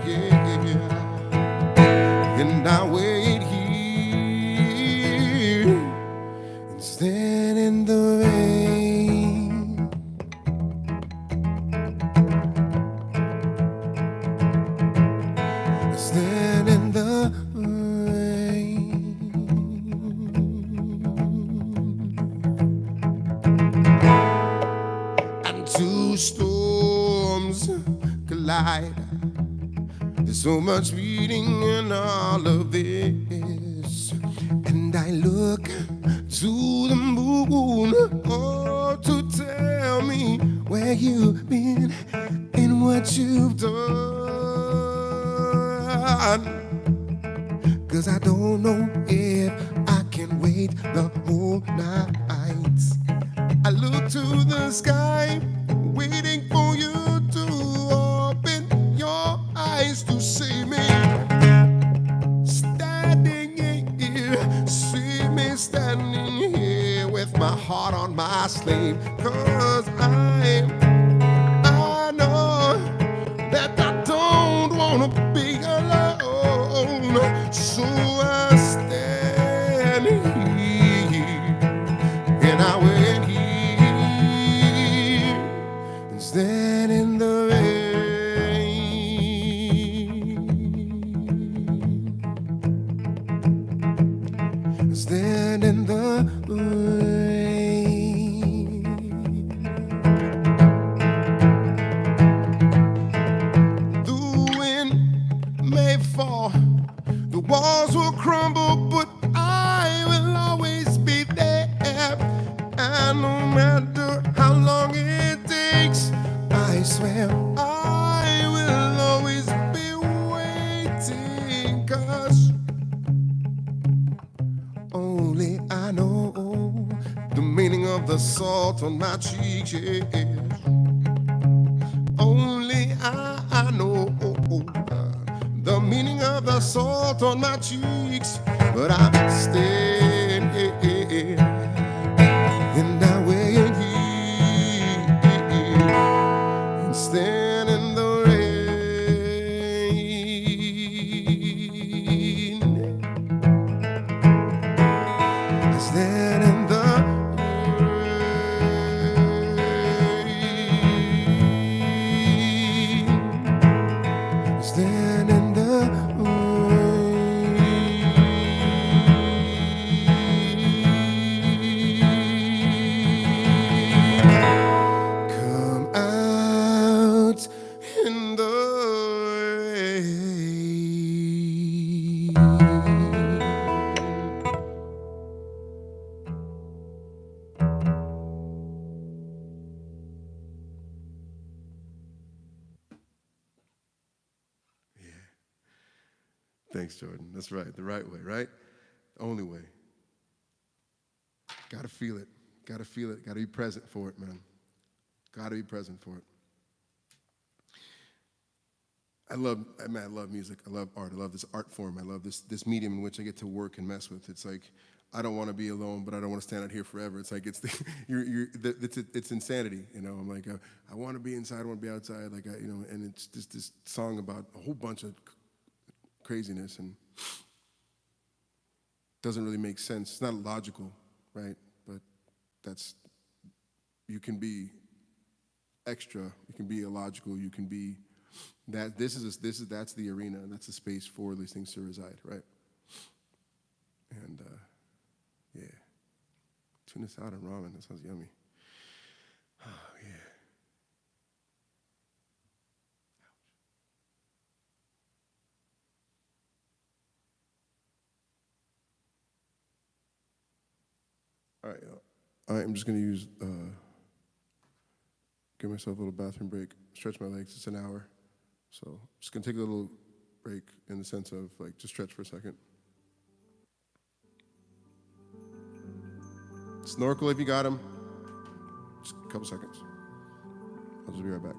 here and I wait here and stand in the rain. Stand in the rain. And two storms collide. There's so much beating in all of this. And I look to the moon, oh, to tell me where you've been and what you've done. 'Cause I don't know if I can wait the whole night. I look to the sky, waiting for you to open your eyes to see me. Standing here, see me standing here with my heart on my sleeve. 'Cause I know that I don't wanna be alone. So I stand here and I wait here and stand in the rain. Stand in the rain. The wind may fall, the walls will crumble, but I will always be there. And no matter how long it takes, I swear I will always be waiting. 'Cause only I know the meaning of the salt on my cheeks. Yes. Only I know the meaning of the salt on my cheeks. But I stand here and I wait here and stand in the rain. I stand in the rain. Stand in the rain. Come out in the rain. Thanks, Jordan. That's right. The right way, right? The only way. Gotta feel it. Gotta feel it. Gotta be present for it, man. Gotta be present for it. I love music. I love art. I love this art form. I love this medium in which I get to work and mess with. It's like, I don't want to be alone, but I don't want to stand out here forever. It's like, it's it's insanity, you know. I'm like, I want to be inside, I want to be outside, like, and it's just this song about a whole bunch of craziness and doesn't really make sense. It's not logical, right? But you can be extra, you can be illogical, you can be that. That's the arena, and that's the space for these things to reside, right? And yeah, tuna salad and ramen. That sounds yummy. Oh yeah. All right, I'm just gonna use, give myself a little bathroom break, stretch my legs, it's an hour. So just gonna take a little break in the sense of like, just stretch for a second. Snorkel if you got him. Just a couple seconds. I'll just be right back.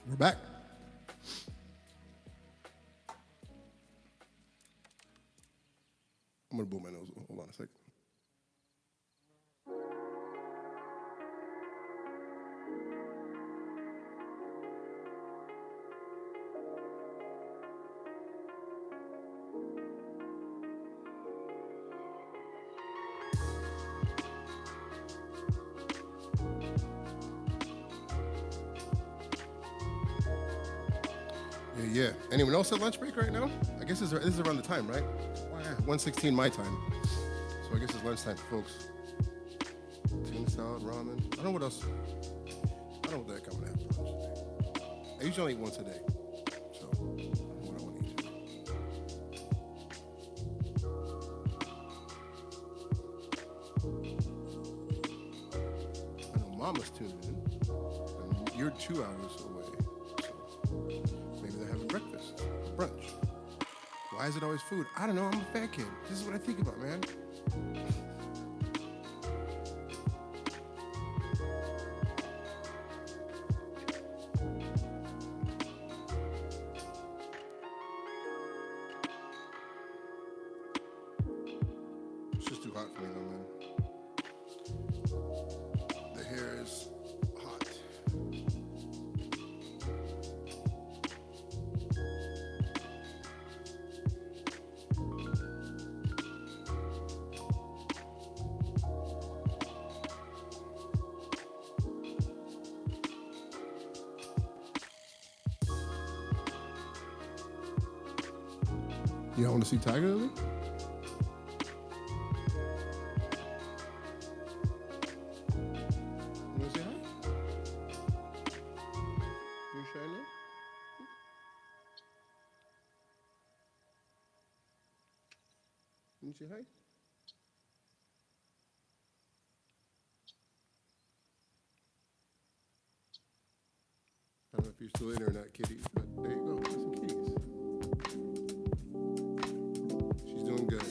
We're back. I'm gonna blow my nose. Hold on a second. Yeah. Anyone else at lunch break right now? I guess this is around the time, right? 1:16 my time. So I guess it's lunchtime for folks. Tuna salad, ramen. I don't know what else. I don't know what the heck I'm gonna have for lunch today. I usually only eat once a day. So I don't know what I want to eat today. I know Mama's tuning in. And you're 2 hours away. Maybe they're having breakfast, brunch. Why is it always food? I don't know, I'm a fat kid. This is what I think about, man. It's just too hot for me though, man. The hair is hot. You don't want to see Tiger Lily? Can you say hi? I don't know if you're still in or not, kitties, but there you go. There's some kitties. She's doing good.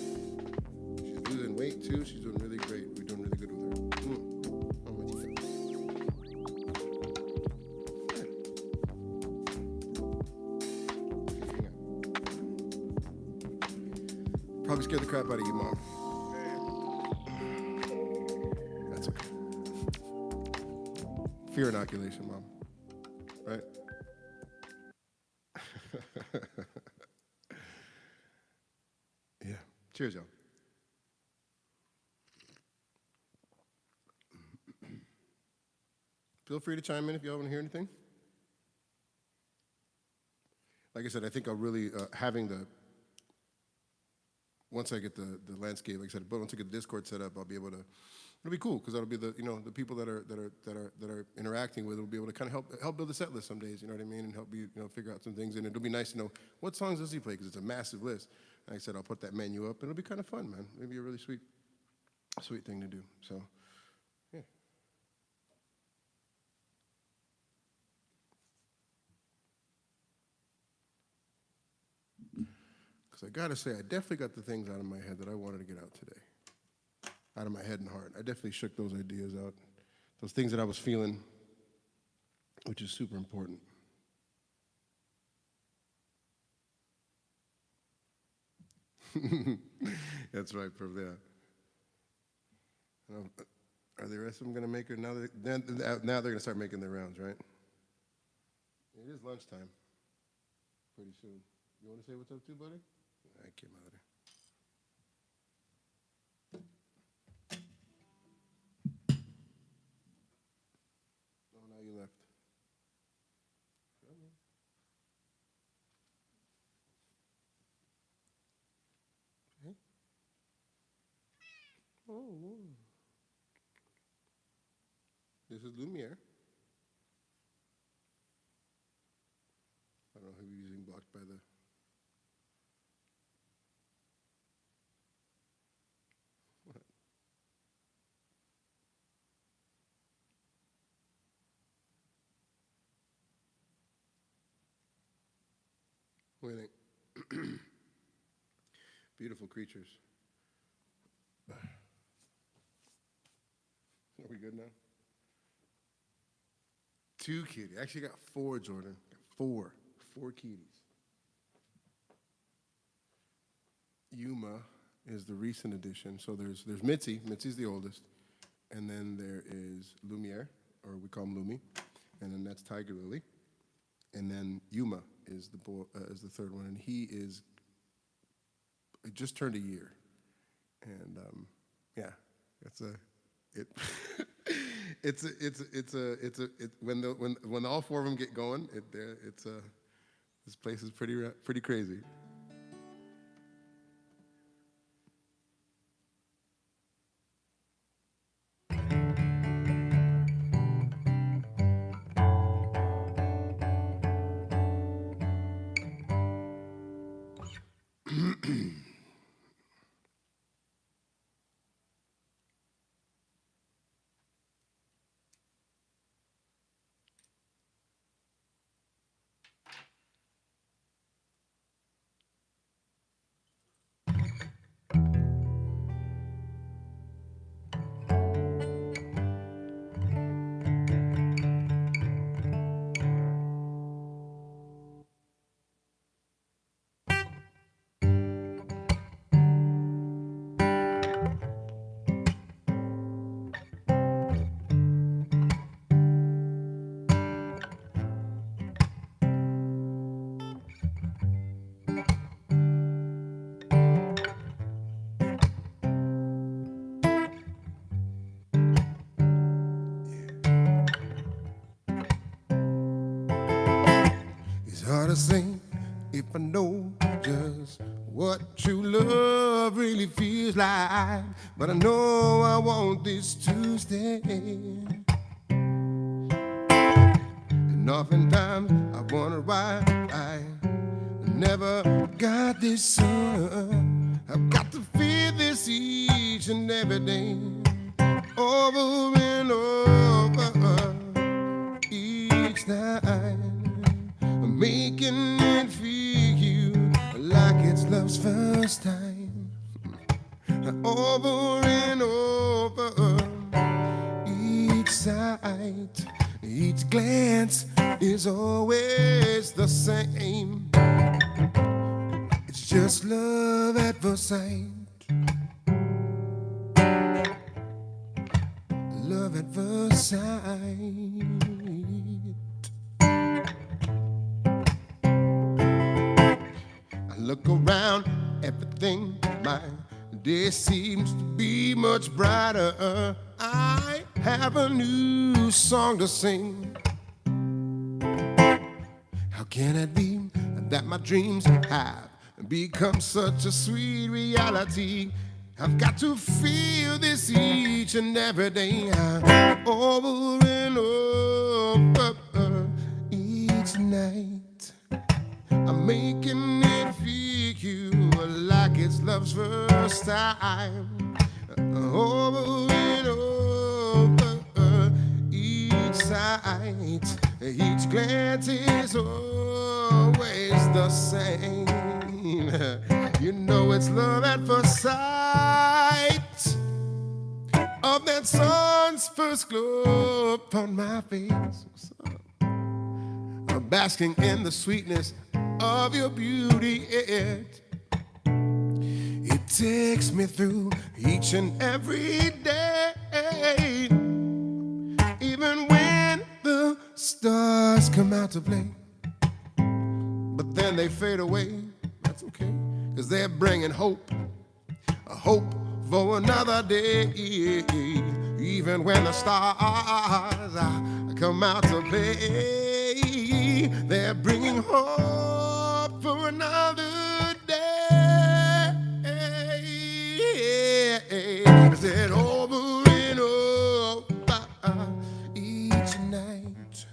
She's losing weight too. She's doing really great. We're doing really good with her. How much you got? Probably scared the crap out of you, Mom. That's okay. Fear inoculation, Mom. Right? Yeah. Cheers, y'all. Feel free to chime in if y'all want to hear anything. Like I said, I think I'll really, having the, once I get the landscape, like I said, but once I get the Discord set up, I'll be able to, it'll be cool, because that'll be the, the people that are interacting with it will be able to kind of help build a set list some days, you know what I mean, and help you, figure out some things, and it'll be nice to know what songs does he play, because it's a massive list. Like I said, I'll put that menu up, and it'll be kind of fun, man. It'll be a really sweet thing to do, so, yeah. Because I gotta say, I definitely got the things out of my head that I wanted to get out today. Out of my head and heart. I definitely shook those ideas out. Those things that I was feeling, which is super important. That's right, Perv, yeah. Are the rest of them gonna make it now? Now they're gonna start making their rounds, right? It is lunchtime. Pretty soon. You wanna say what's up too, buddy? Thank you, mother. Oh, now you left. Okay. Oh. This is Lumiere. I don't know who you're using, blocked by the. What? What do you think? Beautiful creatures. Are we good now? 2 kitties. Actually got 4, Jordan. Got 4. 4 kitties. YUMA is the recent addition. So there's Mitzi. Mitzi's the oldest. And then there is Lumiere, or we call him Lumi. And then that's Tiger Lily. And then YUMA is the third one. And he is just turned a year. And yeah, when all 4 of them get going, this place is pretty crazy. Hard to say if I know just what true love really feels like, but I know I want this to stay. And oftentimes I wonder why I never got this
I've got to feel this each and every day, over and over, each night, making it feel you like it's love's first time, over and over, each sight, each glance is always the same. It's just love at first sight. Love at first sight. I look around, everything, my day seems to be much brighter. I have a new song to sing. How can it be that my dreams have become such a sweet reality? I've got to feel this each and every day, over and over, each night. I'm making it feel you like it's love's first time, over and over, each sight, each glance is always the same. You know it's love at first sight, of that sun's first glow upon my face. What's up? I'm basking in the sweetness of your beauty. It takes me through each and every day, even when the stars come out to play. But then they fade away. That's okay, 'cause they're bringing hope, a hope for another day. Even when the stars come out to play, they're bringing hope for another day. I said over and over, each night,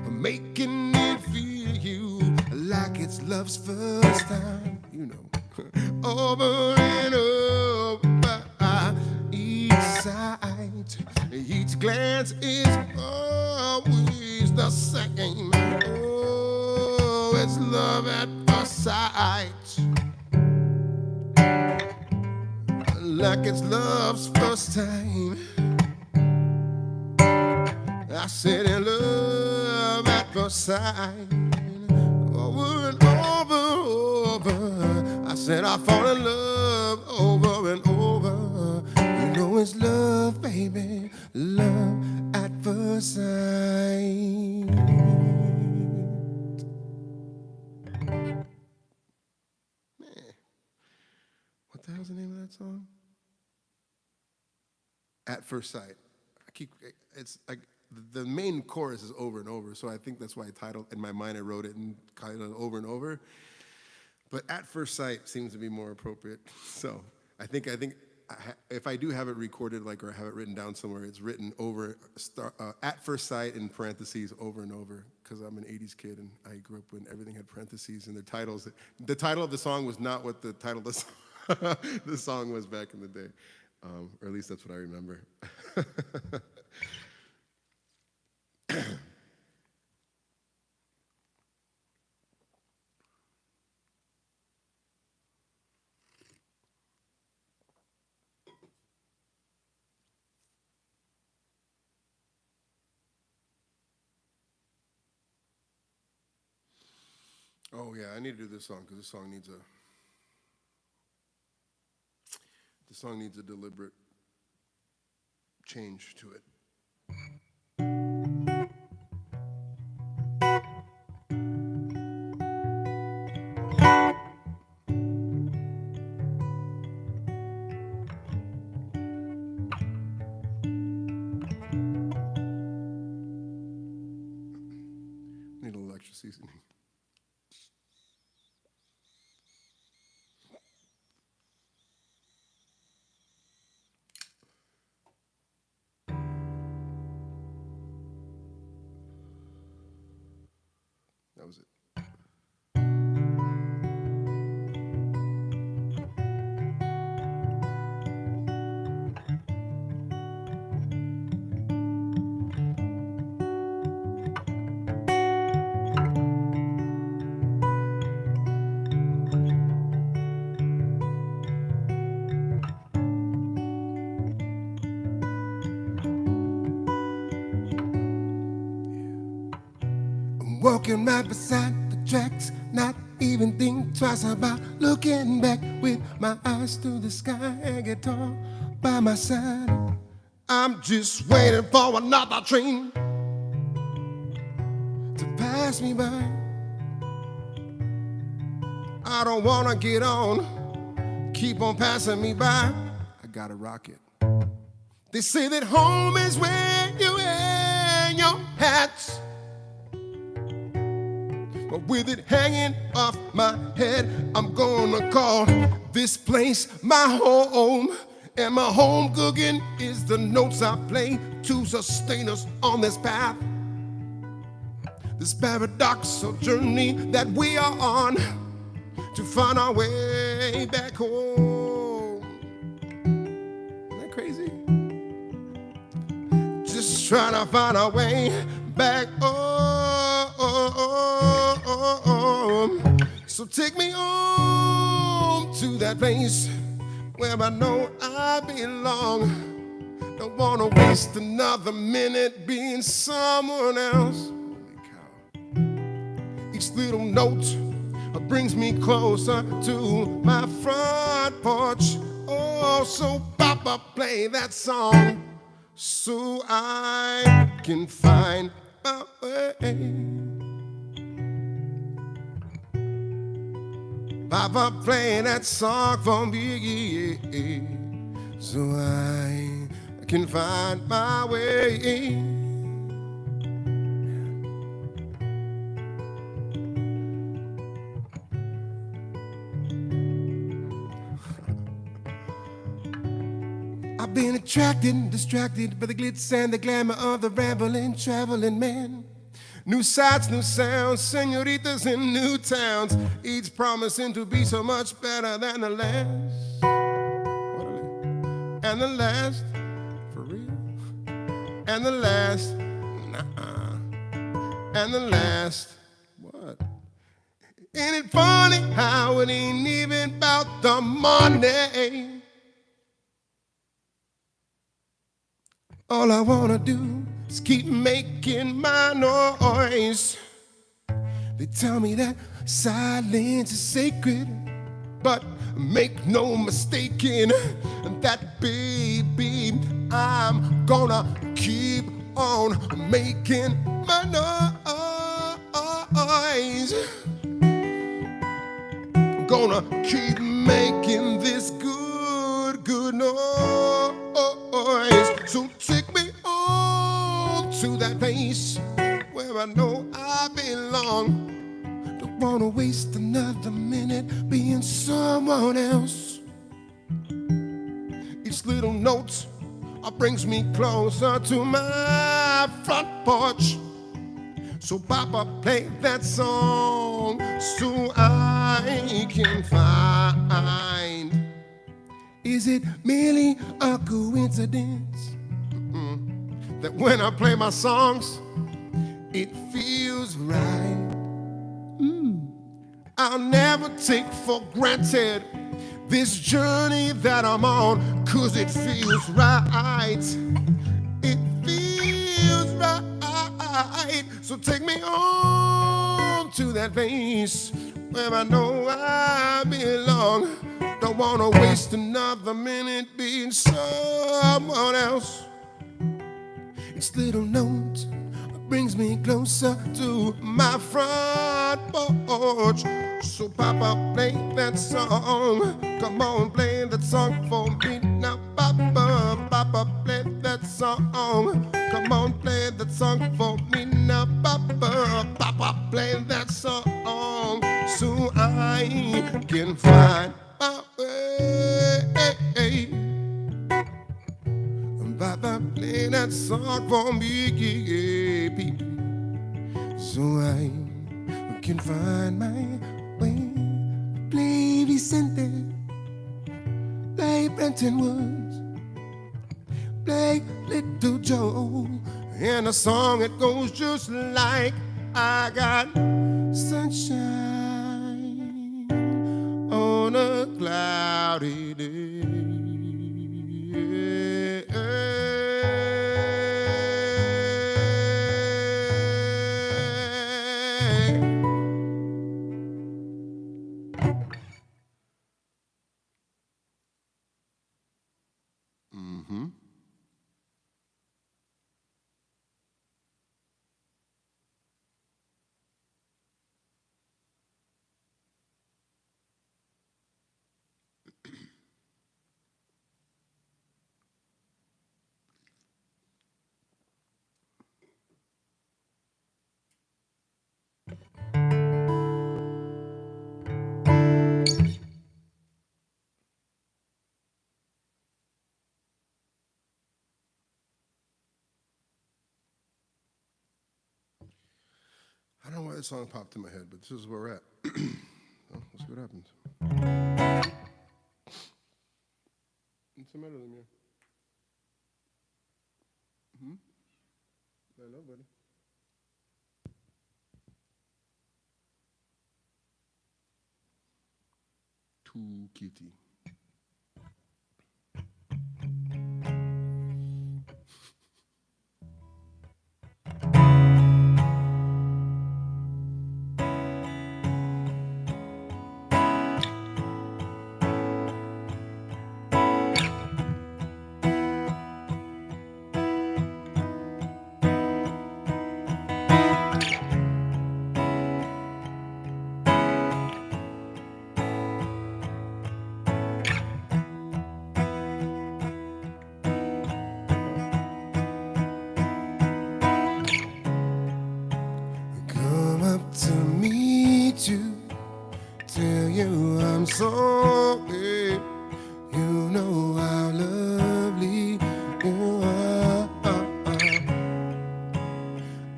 making it feel you like it's love's first time, you know. Over and over, each sight, each glance is always the same. Oh, it's love at first sight, like it's love's first time. I said in love at first sight, over and over. I said I fall in love over and over. You know it's love, baby, love at first sight. Man, what the hell's the name of that song? At First Sight. It's like the main chorus is over and over, so I think that's why I titled, in my mind I wrote it and kind of over and over. But At First Sight seems to be more appropriate. So I think if I do have it recorded, like, or have it written down somewhere, it's written over, At First Sight in parentheses over and over, because I'm an 80s kid and I grew up when everything had parentheses and the titles. The title of the song was not what the title of the song was back in the day. Or at least that's what I remember. Oh yeah, I need to do this song because this song needs a deliberate change to it. Need a little extra seasoning.
walking right beside the tracks, not even think twice about looking back with my eyes to the sky and guitar by my side. I'm just waiting for another train to pass me by. I don't wanna get on, keep on passing me by. I gotta rock it. They say that home is where you hang your hats, but with it hanging off my head, I'm gonna call this place my home. And my home cooking is the notes I play to sustain us on this path, this paradoxical journey that we are on to find our way back home. Isn't that crazy? Just trying to find our way back home. So take me home to that place where I know I belong. Don't wanna waste another minute being someone else. Holy cow. Each little note brings me closer to my front porch. Oh, so Papa, play that song so I can find my way. Papa, play that song for me so I can find my way. I've been attracted and distracted by the glitz and the glamour of the rambling, traveling man. New sights, new sounds, senoritas in new towns, each promising to be so much better than the last. And the last, for real? And the last, nah. And the last, what? Ain't it funny how it ain't even about the money? All I wanna do is keep making my noise. They tell me that silence is sacred, but make no mistaking that, baby, I'm gonna keep on making my noise. Gonna keep making this good noise. So take me on to that place where I know I belong. Don't wanna waste another minute being someone else. Each little note brings me closer to my front porch. So Papa, play that song so I can find. Is it merely a coincidence that when I play my songs, it feels right? I'll never take for granted this journey that I'm on, 'cause it feels right. It feels right. So take me on to that place where I know I belong. Don't wanna waste another minute being someone else. Each little note brings me closer to my front porch. So Papa, play that song. Come on, play that song for me now, Papa. Papa, play that song. Come on, play that song for me now, Papa. Papa, play that song so I can find my way. Papa, play that song for me, people, so I can find my way. Play Vicente, play Brenton Woods, play Little Joe, and a song that goes just like I got sunshine on a cloudy day. Mm-hmm. I don't know why this song popped in my head, but this is where we're at. Well, let's see what happens. What's the matter, Lumiere? I know, buddy. Too cutie. Come up to meet you, tell you I'm sorry. You know how lovely you are.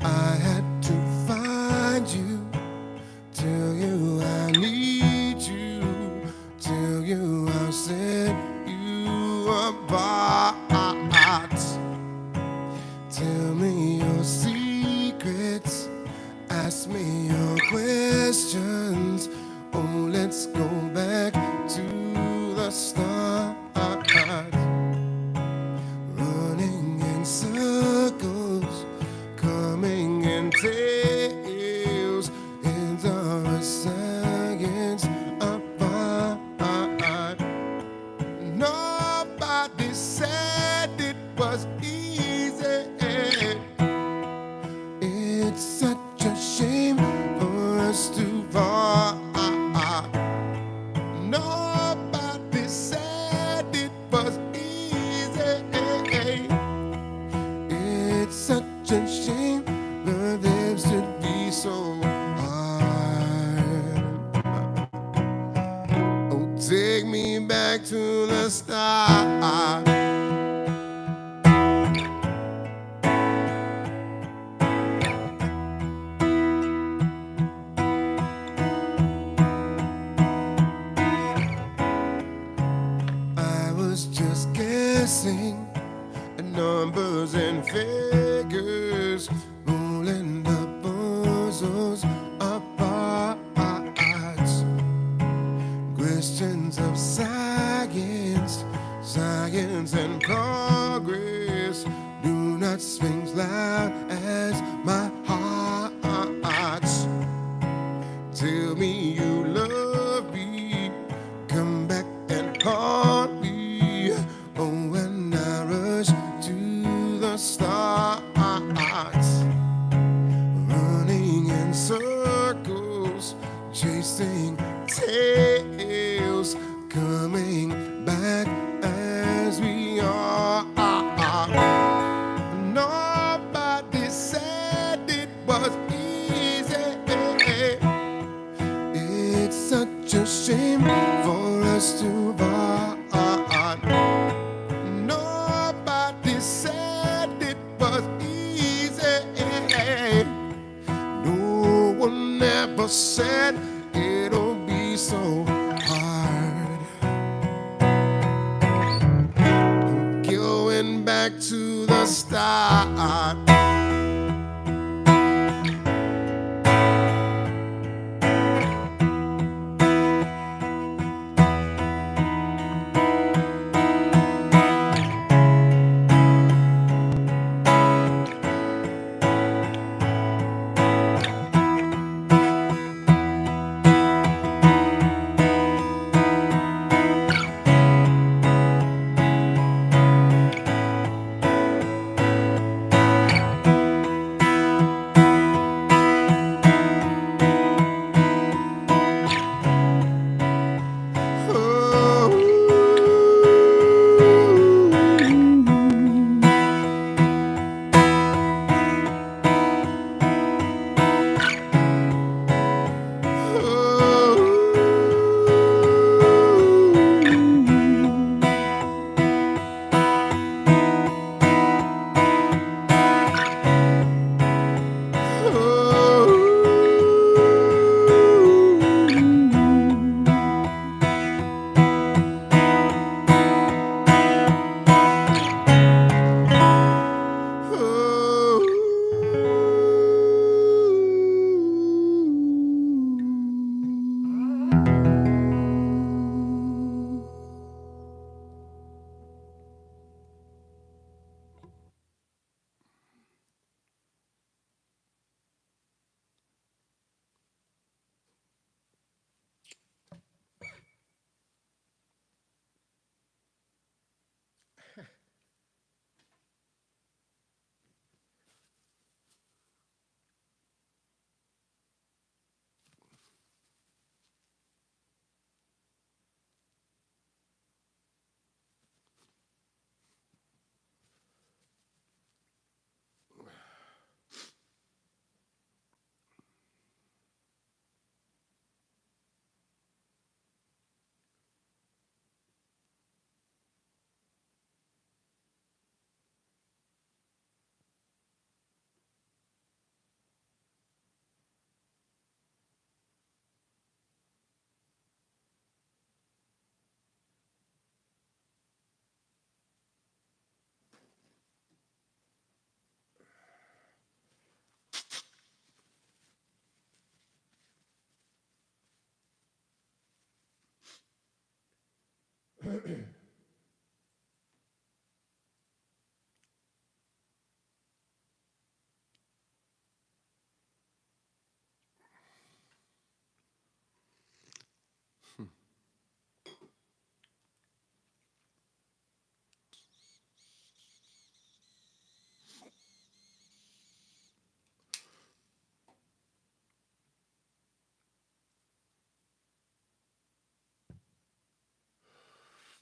I had to find you, tell you I need you, tell you I'll set you apart. Tell me your secrets, ask me your questions. Oh, let's go back to the start. Running in circles, coming in tails. It's our science apart. Nobody said it was easy. It's such a shame for us to part. Nobody said it was easy. It's such a shame for this to be so hard. Oh, take me back to the start. I was just guessing at numbers and figures, rolling the puzzles apart. Questions of science, science and progress do not swing loud as my heart. Tell me you love me, come back and call me. Oh, when I rush to the start, running in circles, chasing tails, coming back as we are. Nobody said it was easy. It's such a shame for us to part. Nobody said it was easy. No one ever said it'll be so hard. Going back to the start.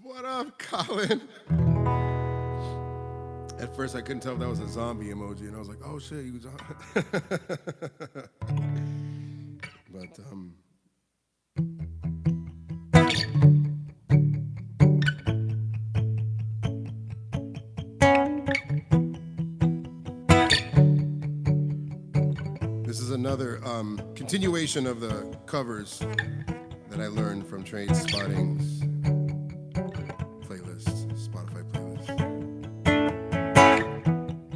What up, Colin? At first, I couldn't tell if that was a zombie emoji, and I was like, "Oh shit, you." But this is another continuation of the covers that I learned from Trade Spotting's playlist, Spotify playlist.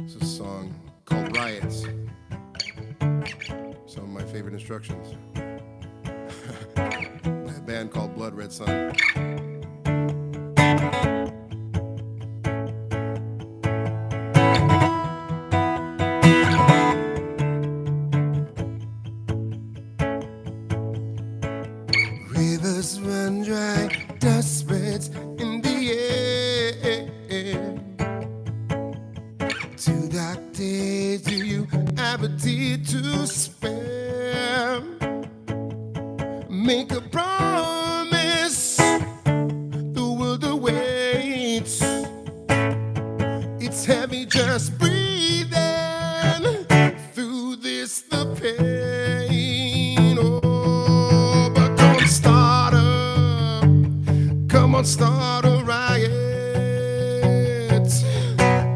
It's a song called Riot. Some of my favorite instructions. By a band called Blood Red Sun. Rivers run dry, dust spreads in the air. Two dark days, do you have a tear to spare? Make a promise, the world awaits. It's heavy just breathing through this, the pain. Oh, but don't start up. Come on, start a riot.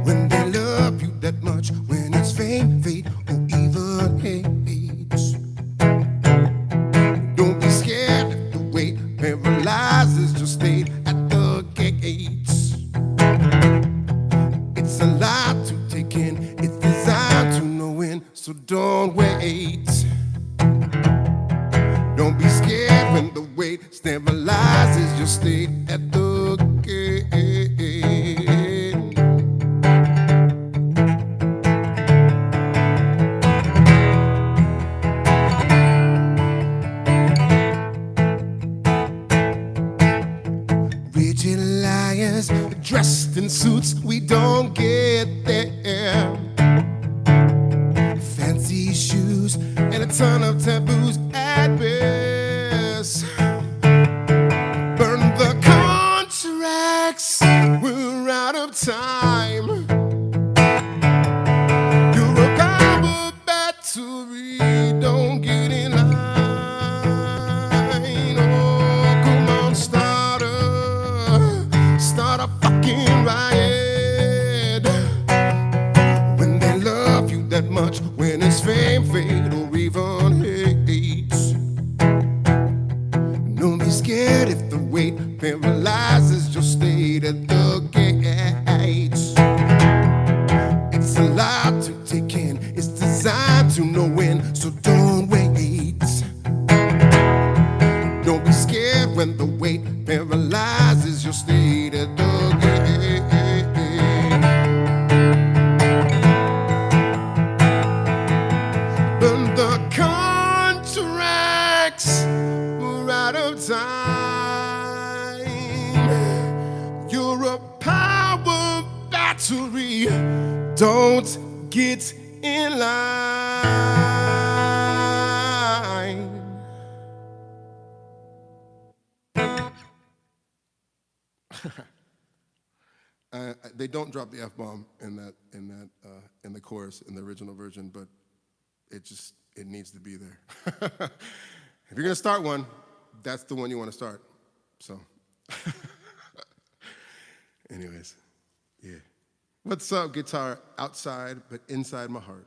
When they love you that much, when it's fame, fate, or even hate. Don't be scared if the weight paralyzes your state at the gates. It's a lot to take in, it's designed to know when, so don't wait. Don't be scared when the weight stabilizes your state at the gate. Rigid liars dressed in suits, we don't get there. Fancy shoes and a ton of taboos at best. Burn the contracts, we're out of time. You're a power battery, don't get in line. Oh, come on, start a fucking riot. When they love you that much, when it's fame, fate, or even hate. Don't be scared if the weight paralyzes your state at the gates. It's a lot to take in, it's designed to know when, so don't wait. Don't be scared when the weight paralyzes your state at the gate. Burn the contracts, we're out of time. You're a power battery, don't get in line. They don't drop the F-bomb in the chorus in the original version, but it needs to be there. If you're gonna start one, that's the one you want to start. So, anyways, yeah. What's up, guitar? Outside, but inside my heart.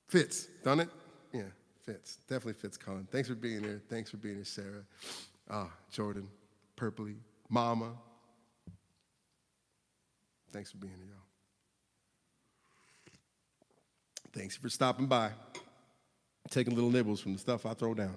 Fits, done it? Yeah, fits. Definitely fits, Colin. Thanks for being here. Thanks for being here, Sarah. Jordan, Purpley, Mama. Thanks for being here, y'all. Thanks for stopping by, taking little nibbles from the stuff I throw down.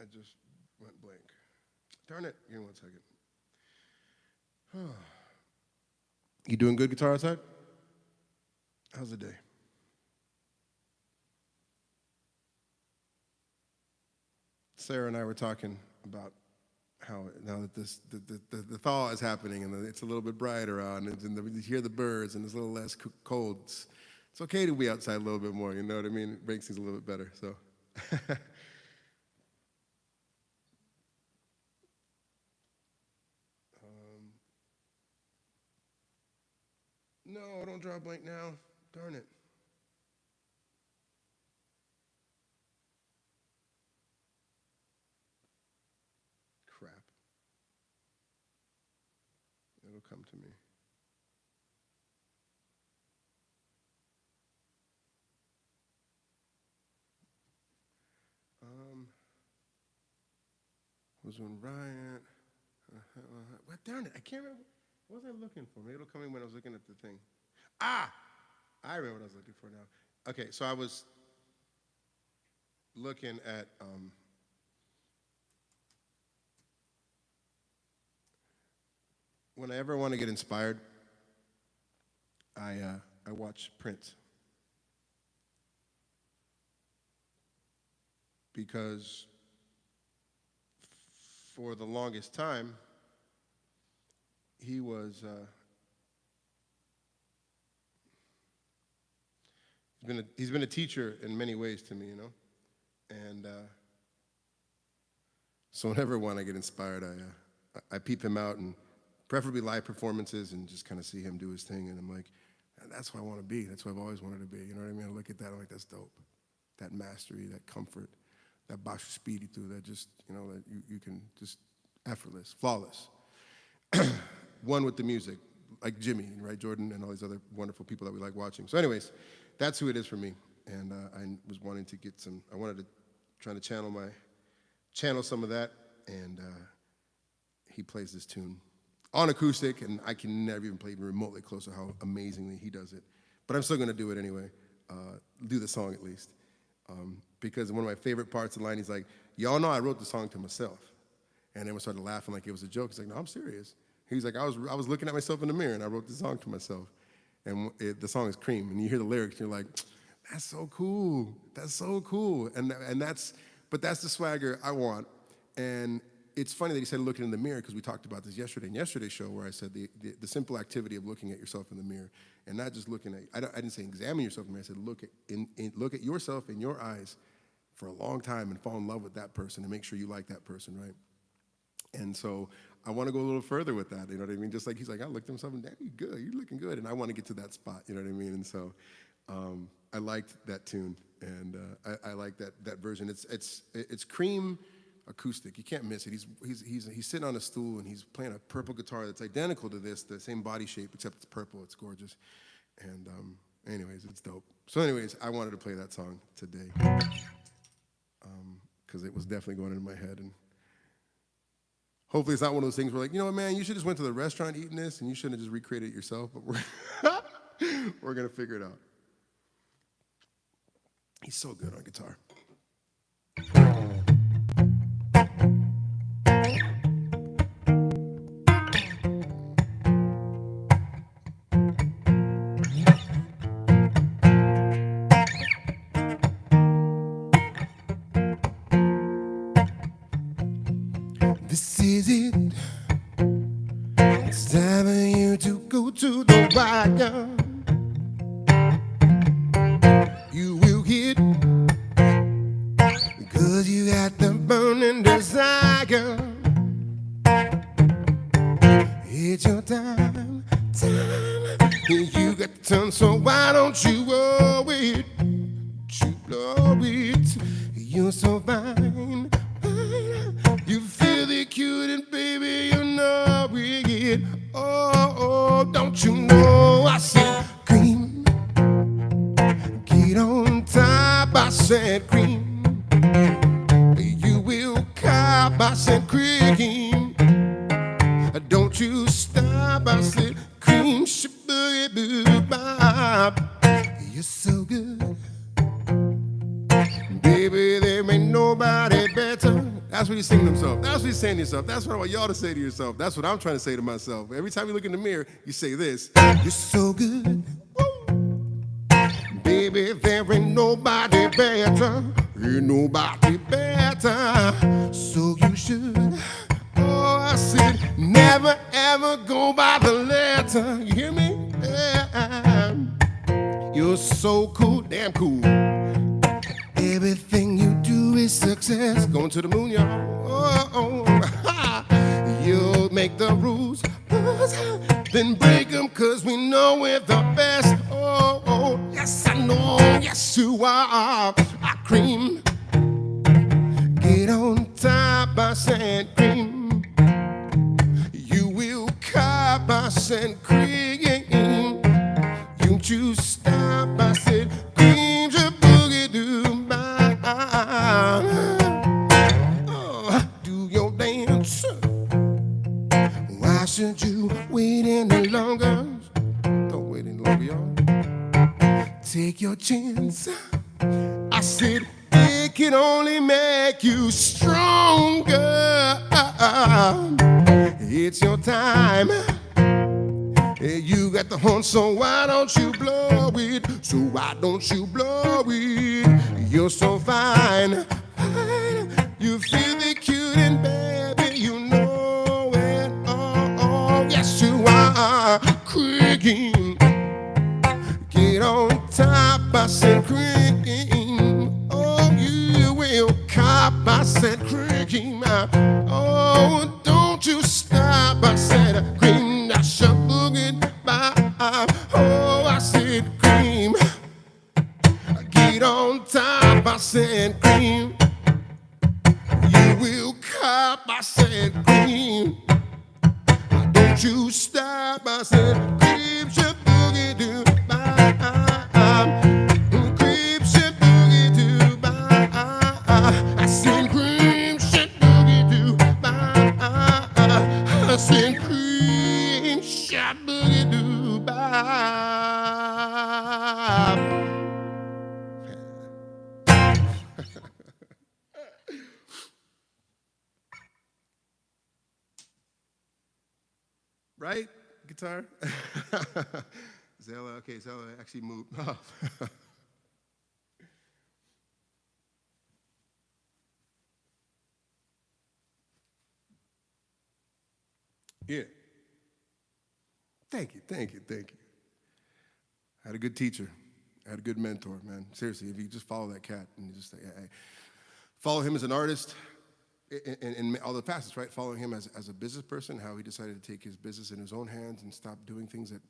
I just went blank. Darn it, give me 1 second. You doing good, guitar outside? How's the day? Sarah and I were talking about how now that the thaw is happening and it's a little bit brighter out and you hear the birds and it's a little less cold, it's okay to be outside a little bit more, you know what I mean? It makes things a little bit better, so. No, don't draw a blank now. Darn it. Crap. It'll come to me. Was when Riot. What? Darn it! I can't remember. What was I looking for? Maybe it'll come in when I was looking at the thing. Ah! I remember what I was looking for now. Okay, so I was looking at when I ever want to get inspired, I watch Prince. Because for the longest time, he was he's been a teacher in many ways to me, you know, and so whenever when I get inspired, I peep him out, and preferably live performances, and just kind of see him do his thing, and I'm like, that's who I want to be. That's who I've always wanted to be. You know what I mean? I look at that, I'm like, that's dope. That mastery, that comfort, that baixo espírito, that just, you know, that you can just effortless, flawless. One with the music, like Jimmy, right, Jordan, and all these other wonderful people that we like watching. So anyways, that's who it is for me. And I was wanting to get some, I wanted to try to channel some of that, and he plays this tune on acoustic, and I can never even play even remotely close to how amazingly he does it. But I'm still gonna do it anyway, do the song at least. Because one of my favorite parts of the line, he's like, y'all know I wrote the song to myself. And then we started laughing like it was a joke. He's like, no, I'm serious. He's like, I was looking at myself in the mirror and I wrote the song to myself. And the song is Cream. And you hear the lyrics and you're like, that's so cool. That's so cool. But that's the swagger I want. And it's funny that he said looking in the mirror, because we talked about this yesterday in yesterday's show, where I said the simple activity of looking at yourself in the mirror, and not just looking at, I didn't say examine yourself in the mirror, I said look at yourself in your eyes for a long time and fall in love with that person and make sure you like that person, right? And so I want to go a little further with that, you know what I mean? Just like he's like, I looked at himself and, damn, you're good, you're looking good, and I want to get to that spot, you know what I mean? And so I liked that tune, and I like that version. It's Cream acoustic. You can't miss it. He's sitting on a stool and he's playing a purple guitar that's identical to this, the same body shape, except it's purple. It's gorgeous. And anyways, it's dope. So anyways, I wanted to play that song today because it was definitely going into my head. And hopefully it's not one of those things where like, you know what, man, you should just went to the restaurant eating this and you shouldn't have just recreated it yourself, but we're going to figure it out. He's so good on guitar. This is it. It's time for you to go to the wire. You will get, because you got the burning desire. It's your time. You got the time, so why don't you blow it? You blow it. You're so fine. You feel it cute and baby, you know it. Oh, don't you know I said cream. Get on top, I said cream. You will cop, I said cream. Don't you stop, I said cream. You're so good. Baby, there ain't nobody better. That's what he's singing to himself. That's what he's saying to himself. That's what I want y'all to say to yourself. That's what I'm trying to say to myself. Every time you look in the mirror, you say this. You're so good. Woo. Baby, there ain't nobody better. Ain't nobody better. So you should. Oh, I said, never ever go by the letter. You hear me? Yeah. You're so cool, damn cool. Everything you do is success. Going to the moon, y'all. Oh, oh. You'll make the rules, then break them, cause we know we're the best. Oh, oh, yes, I know, yes, you are. I cream. Get on top, I said cream. You will cop, I said cream. Don't you stop, I said cream, your boogie do my. Oh, do your dance. Why should you wait any longer? Don't wait any longer, y'all. Take your chance. I said it can only make you stronger. It's your time. You got the horn, so why don't you blow it? So why don't you blow it? You're so fine. You feel the cute and baby, you know it. Oh, oh, yes you are. Creaking. Get on top, I said cream. Oh, you will cop, I said cream. Oh, don't you stop, I said cream. That's your boogie by. Oh, I said cream. Get on top, I said cream. You will cop, I said cream. Don't you stop, I said creep your boogie do by. Creep your boogie do by. I said cream your boogie do by. I said cream your boogie do by. Right? Guitar? Zella, okay, Zella actually moved. Oh. Yeah. Thank you, thank you, thank you. I had a good teacher. I had a good mentor, man. Seriously, if you just follow that cat and just follow him as an artist, and all the facets, right? Following him as a business person, how he decided to take his business in his own hands and stop doing things that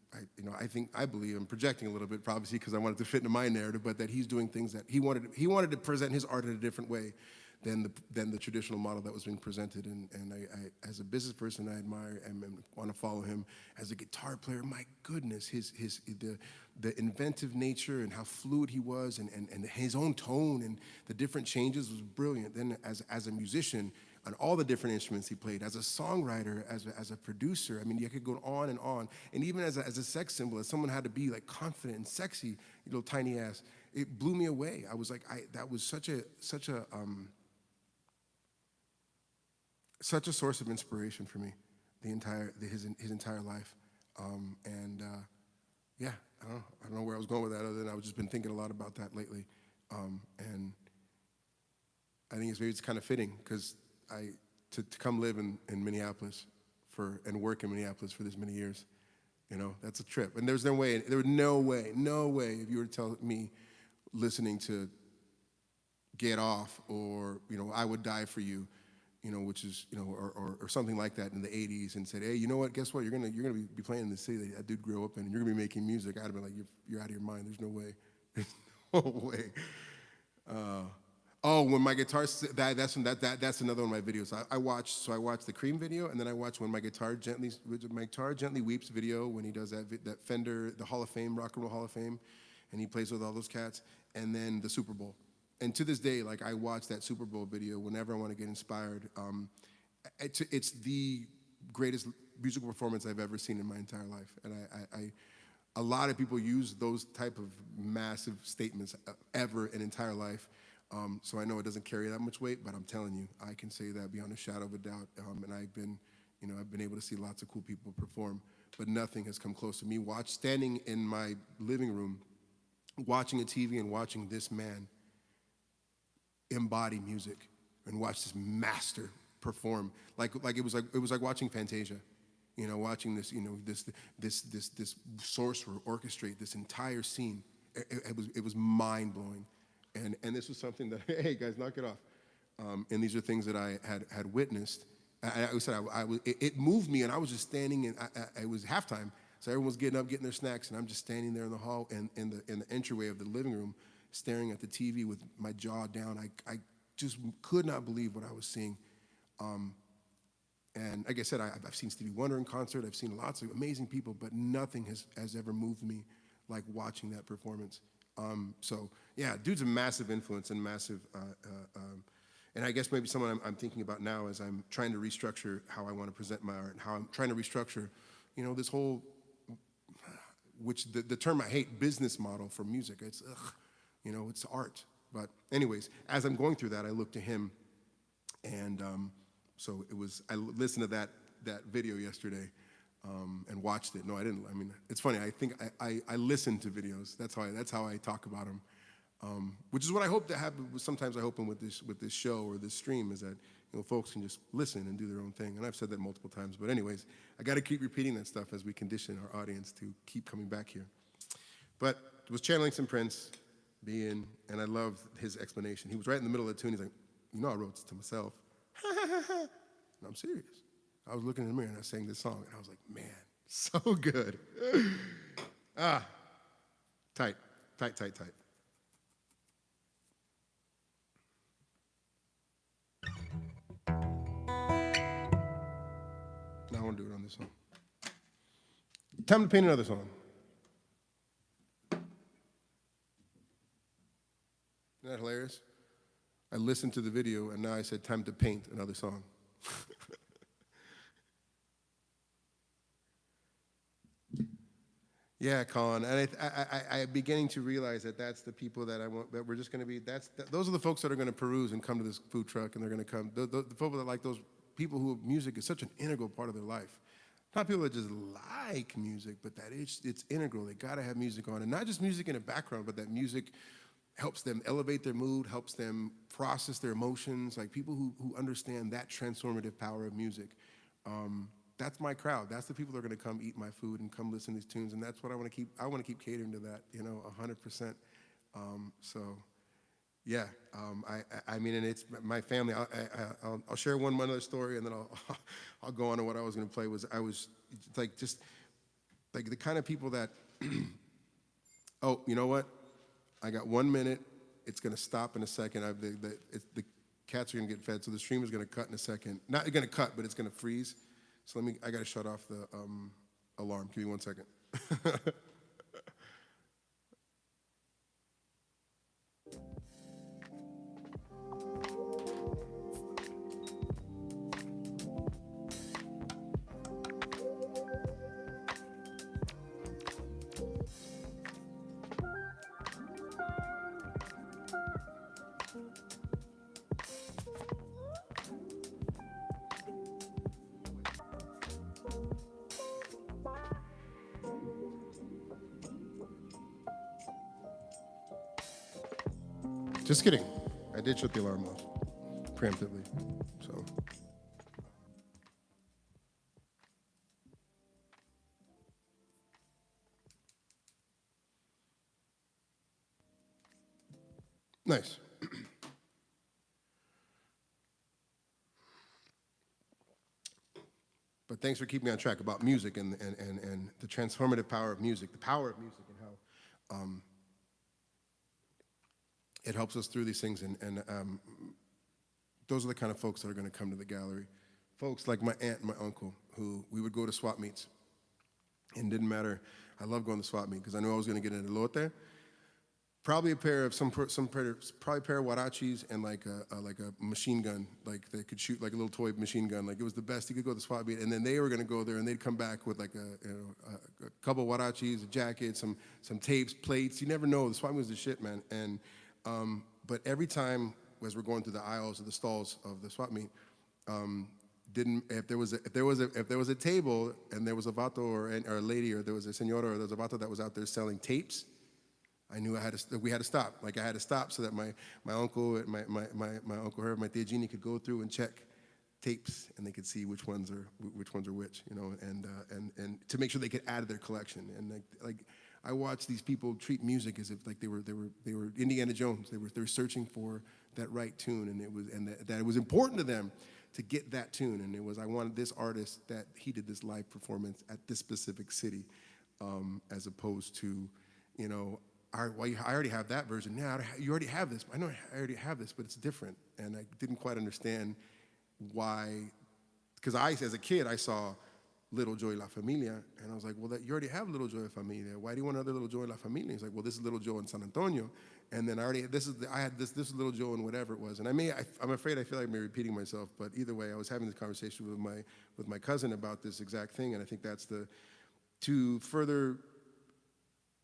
I believe, I'm projecting a little bit, obviously, because I wanted to fit into my narrative, but that he's doing things that he wanted to present his art in a different way than the traditional model that was being presented. And I, as a business person, I admire and want to follow him. As a guitar player, my goodness, the inventive nature and how fluid he was, and his own tone and the different changes was brilliant. Then as a musician, on all the different instruments he played, as a songwriter, as a producer, I mean, you could go on, and even as a sex symbol, as someone had to be like confident and sexy, you know, tiny ass, it blew me away. I was like, that was such a source of inspiration for me, his entire life, yeah, I don't know where I was going with that, other than I've just been thinking a lot about that lately, and I think it's kind of fitting because to come live in Minneapolis and work in Minneapolis for this many years, you know, that's a trip. And there was no way if you were to tell me listening to Get Off or, you know, I Would Die For You, you know, which is, you know, or something like that in the 80s, and said, hey, you know what, guess what, you're gonna be playing in the city that dude grew up in, and you're gonna be making music, I'd have been like, you're out of your mind, there's no way. There's no way. Oh, when my guitar, that's another one of my videos. I watched the Cream video, and then I watched when my guitar gently weeps video, when he does that Fender, the Hall of Fame, Rock and Roll Hall of Fame, and he plays with all those cats, and then the Super Bowl. And to this day, like, I watch that Super Bowl video whenever I want to get inspired. It's the greatest musical performance I've ever seen in my entire life. And a lot of people use those type of massive statements ever in entire life. So I know it doesn't carry that much weight, but I'm telling you, I can say that beyond a shadow of a doubt. And I've been able to see lots of cool people perform, but nothing has come close to me. Standing in my living room, watching a TV and watching this man embody music and watch this master perform, like it was like watching Fantasia, watching this, this sorcerer orchestrate this entire scene. It was mind blowing, and this was something that, hey guys, knock it off. And these are things that I had witnessed. It moved me, and I was just standing, and it was halftime, so everyone was getting up, getting their snacks, and I'm just standing there in the hall, and in the entryway of the living room, staring at the TV with my jaw down. I just could not believe what I was seeing. And like I said, I've seen Stevie Wonder in concert. I've seen lots of amazing people, but nothing has ever moved me like watching that performance. So yeah, dude's a massive influence and massive. And I guess maybe someone I'm thinking about now as I'm trying to restructure how I want to present my art, and how I'm trying to restructure, this whole, which the term I hate, business model for music. It's it's art. But anyways, as I'm going through that, I look to him, and so I listened to that video yesterday and watched it. No, I didn't. I mean, it's funny. I think I listen to videos. That's how I talk about them. Which is what I hope to happen. Sometimes I hope with this show or this stream is that folks can just listen and do their own thing. And I've said that multiple times. But anyways, I got to keep repeating that stuff as we condition our audience to keep coming back here. But it was channeling some Prince, and I loved his explanation. He was right in the middle of the tune. He's like, I wrote this to myself. And I'm serious. I was looking in the mirror and I sang this song, and I was like, man, so good. Tight. Now I want to do it on this song. Time to paint another song. Isn't that hilarious? I listened to the video, and now I said, time to paint another song. Yeah, Colin, and I'm beginning to realize that that's the people that I want, that we're just going to be, those are the folks that are going to peruse and come to this food truck, and they're going to come, the people that like those people who music is such an integral part of their life. Not people that just like music, but that it's integral. They got to have music on, and not just music in the background, but that music helps them elevate their mood, helps them process their emotions, like people who understand that transformative power of music. That's my crowd. That's the people that are going to come eat my food and come listen to these tunes, and that's what I want to keep. I want to keep catering to that, 100%. So, yeah. I mean, and it's my family. I'll share one other story, and then I'll go on to what I was going to play. I was like just like the kind of people that. Oh, you know what? I got 1 minute. It's going to stop in a second. The cats are going to get fed, so the stream is going to cut in a second. Not going to cut, but it's going to freeze. So I got to shut off the alarm. Give me 1 second. Just kidding. I did shut the alarm off preemptively. So. Nice. But thanks for keeping me on track about music and the transformative power of music, the power of music, and how it helps us through these things. And those are the kind of folks that are going to come to the gallery. Folks like my aunt and my uncle, who we would go to swap meets. And it didn't matter. I love going to swap meet because I knew I was going to get an elote. Probably a pair of probably a pair of huaraches and like a machine gun, like they could shoot like a little toy machine gun. Like it was the best. You could go to the swap meet, and then they were going to go there, and they'd come back with like a couple of huaraches, a jacket, some tapes, plates. You never know. The swap meet was the shit, man. And But every time as we're going through the aisles of the stalls of the swap meet, if there was a table and there was a vato or a lady or there was a señora or there was a vato that was out there selling tapes, I knew we had to stop. Like I had to stop so that my uncle, my uncle Herb, my tia Jeannie could go through and check tapes and they could see which ones are which, you know, and to make sure they could add to their collection. And like I watched these people treat music as if like they were Indiana Jones. They were searching for that right tune, and that it was important to them to get that tune. And I wanted this artist that he did this live performance at this specific city, as opposed to, you know, I already have that version. Yeah, you already have this. I know I already have this, but it's different. And I didn't quite understand why, because as a kid, I saw Little Joy La Familia, and I was like, well, you already have Little Joy La Familia. Why do you want another Little Joy La Familia? He's like, well, this is Little Joe in San Antonio, and then I had this is Little Joe in whatever it was. And I'm afraid I feel like I'm repeating myself, but either way, I was having this conversation with my cousin about this exact thing, and I think that's to further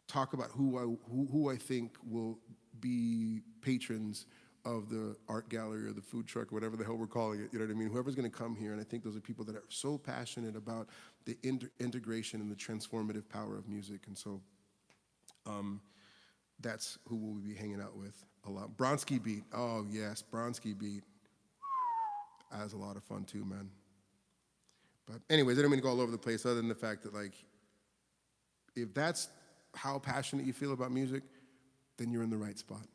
talk about who I think will be patrons of the art gallery or the food truck or whatever the hell we're calling it, you know what I mean? Whoever's gonna come here, and I think those are people that are so passionate about the integration and the transformative power of music, and so that's who we'll be hanging out with a lot. Bronski Beat, oh yes, Bronski Beat. That was a lot of fun too, man. But anyways, I don't mean to go all over the place other than the fact that like, if that's how passionate you feel about music, then you're in the right spot.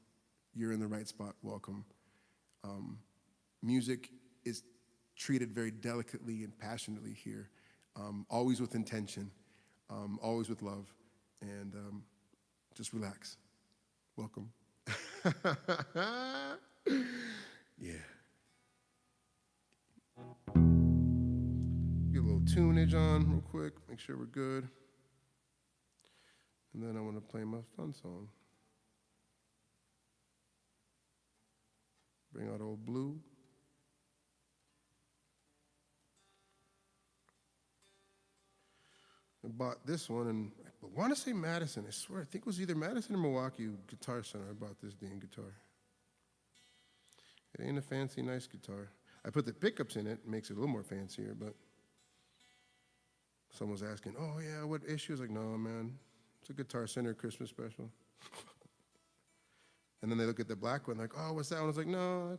You're in the right spot, welcome. Music is treated very delicately and passionately here, always with intention, always with love, and just relax. Welcome. Yeah. Get a little tunage on real quick, make sure we're good. And then I want to play my fun song. Bring out old Blue. I bought this one, and I want to say Madison. I swear, I think it was either Madison or Milwaukee Guitar Center. I bought this damn guitar. It ain't a fancy, nice guitar. I put the pickups in it, makes it a little more fancier, but someone was asking, oh yeah, what issue? I was like, no, man, it's a Guitar Center Christmas special. And then they look at the black one, like, oh, what's that one? I was like, no,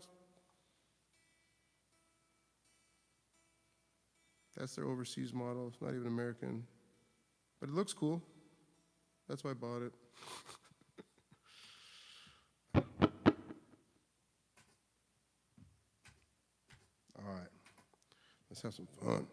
that's their overseas model. It's not even American. But it looks cool. That's why I bought it. All right, let's have some fun.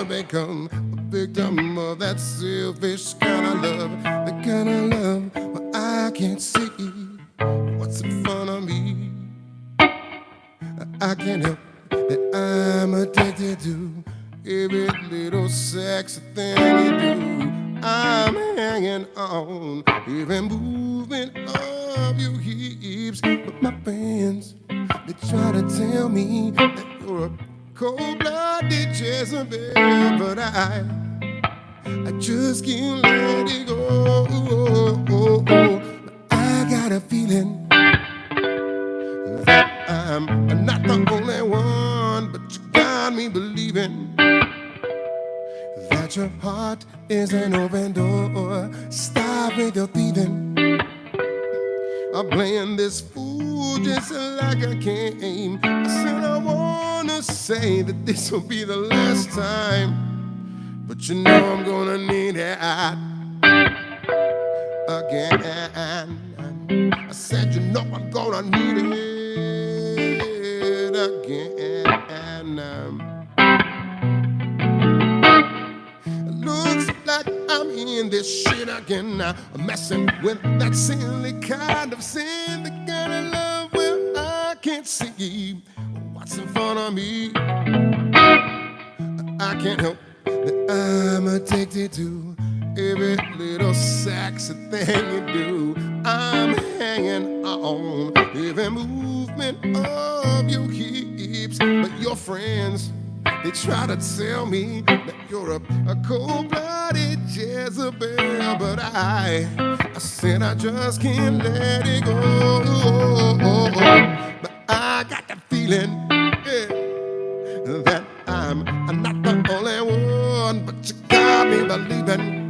Become a victim of that selfish kind of love, the kind of love where I can't see what's in front of me. I can't help that I'm addicted to every little sexy thing you do. I'm hanging on, even moving up your hips. But my friends, they try to tell me that you're a cold-blooded Jezebel, but I just can't let it go. is an open door. Stop with your thieving. I'm playing this fool just like a game. I said I wanna say that this will be the last time, but you know I'm gonna need it again. I said you know I'm gonna need it again. Looks like I'm in this shit again now. I'm messing with that silly kind of sin, the kind of love where I can't see what's in front of me. I can't help that I'm addicted to every little sexy thing you do. I'm hanging on every movement of your hips, but your friends, they try to tell me that you're a cold-blooded Jezebel, but I said I just can't let it go. But I got the feeling, yeah, that I'm not the only one, but you got me believing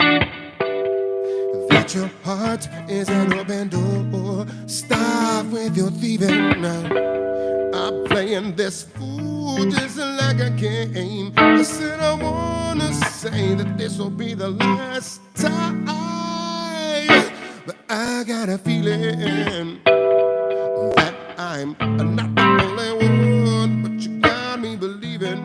that your heart is an open door. Stop with your thieving. I'm playing this fool just like a game. I said I wanna say that this will be the last time, but I got a feeling that I'm not the only one, but you got me believing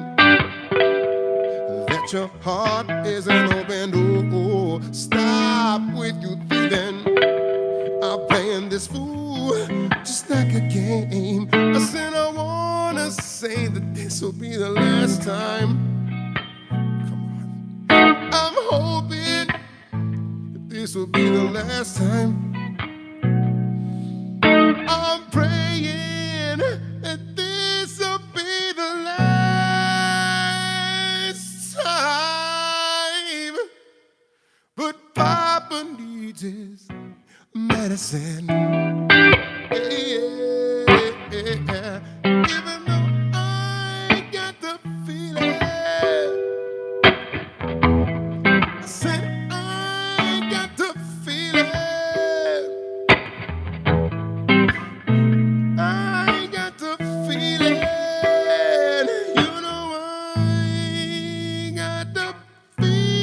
that your heart is an open door. Stop with your thieving. I'm playing this fool just like a game. I said I wanna say that this will be the last time. Come on. I'm hoping that this will be the last time. I'm praying that this will be the last time. But Papa needs his medicine. Yeah, yeah, yeah. Even though I got the feeling, I said I got the feeling, I got the feeling, you know I got the feeling.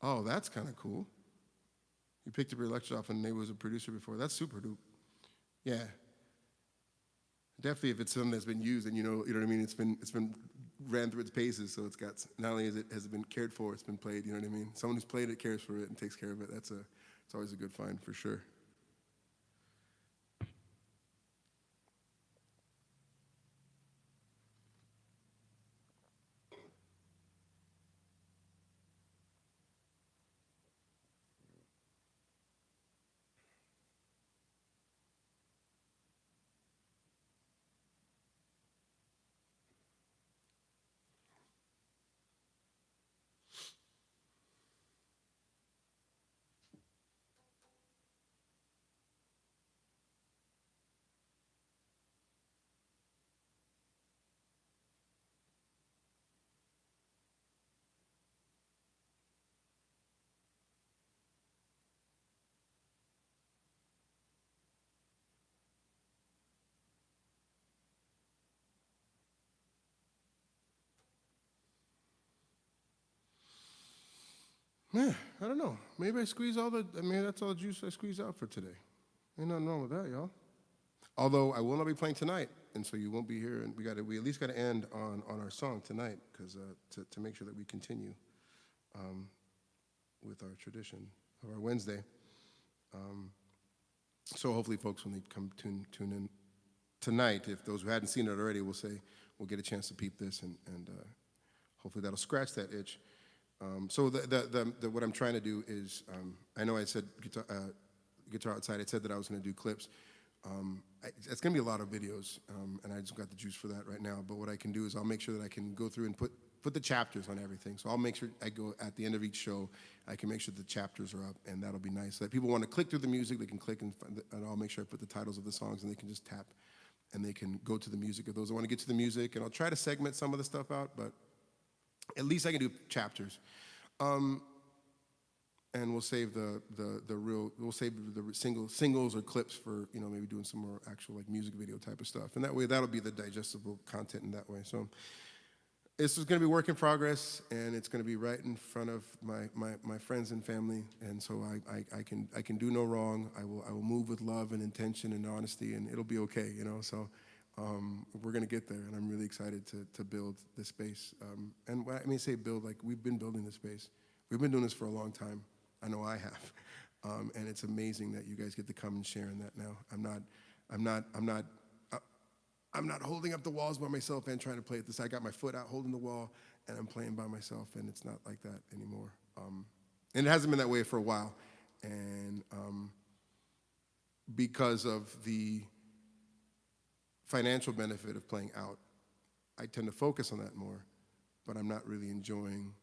Oh, that's kind of cool. You picked up your lecture off and they was a producer before. That's super dope. Yeah. Definitely if it's something that's been used and you know what I mean, it's been ran through its paces, so it's got, not only has it been cared for, it's been played, you know what I mean? Someone who's played it cares for it and takes care of it. It's always a good find for sure. Yeah, I don't know. Maybe I squeeze maybe that's all the juice I squeeze out for today. Ain't nothing wrong with that, y'all. Although I will not be playing tonight, and so you won't be here, and we at least gotta end on our song tonight, because to make sure that we continue with our tradition of our Wednesday. So hopefully folks, when they come tune in tonight, if those who hadn't seen it already will get a chance to peep this, and hopefully that'll scratch that itch. So what I'm trying to do is, I know I said guitar outside, I said that I was gonna do clips. It's going to be a lot of videos, and I just got the juice for that right now. But what I can do is I'll make sure that I can go through and put the chapters on everything. So I'll make sure I go at the end of each show, I can make sure the chapters are up, and that'll be nice. So that people want to click through the music, they can click, and I'll make sure I put the titles of the songs, and they can just tap, and they can go to the music. If those that want to get to the music, and I'll try to segment some of the stuff out, but at least I can do chapters. And we'll save we'll save the singles or clips for, you know, maybe doing some more actual like music video type of stuff. And that way, that'll be the digestible content in that way. So this is going to be work in progress, and it's going to be right in front of my friends and family. And so I can do no wrong. I will move with love and intention and honesty, and it'll be okay, you know. So we're going to get there, and I'm really excited to build this space. And when I say build, like we've been building this space. We've been doing this for a long time. I know I have, and it's amazing that you guys get to come and share in that now. I'm not holding up the walls by myself and trying to play at this. I got my foot out holding the wall, and I'm playing by myself, and it's not like that anymore. And it hasn't been that way for a while, and because of the financial benefit of playing out, I tend to focus on that more, but I'm not really enjoying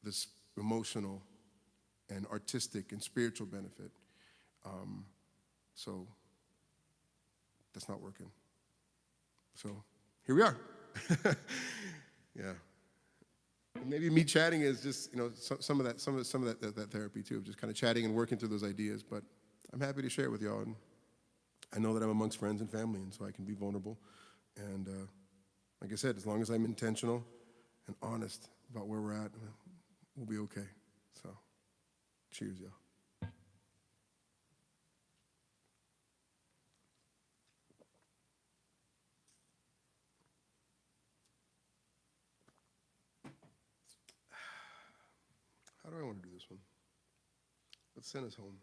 this emotional and artistic and spiritual benefit. So that's not working. So here we are. Yeah. And maybe me chatting is just, you know, some of that therapy too, just kind of chatting and working through those ideas. But I'm happy to share it with y'all. And I know that I'm amongst friends and family, and so I can be vulnerable. And like I said, as long as I'm intentional and honest about where we're at, we'll be okay. So, cheers, y'all. How do I want to do this one? Let's send us home.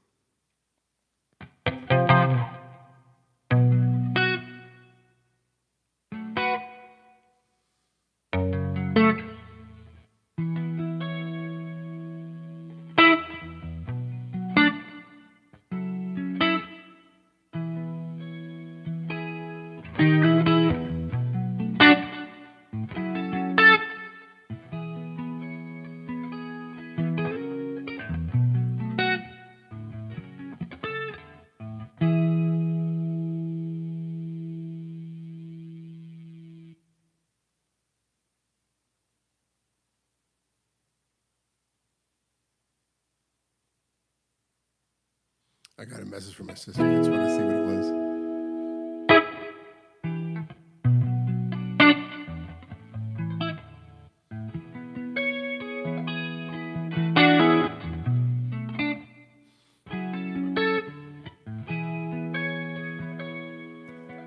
I got a message from my sister. I just want to see what it was.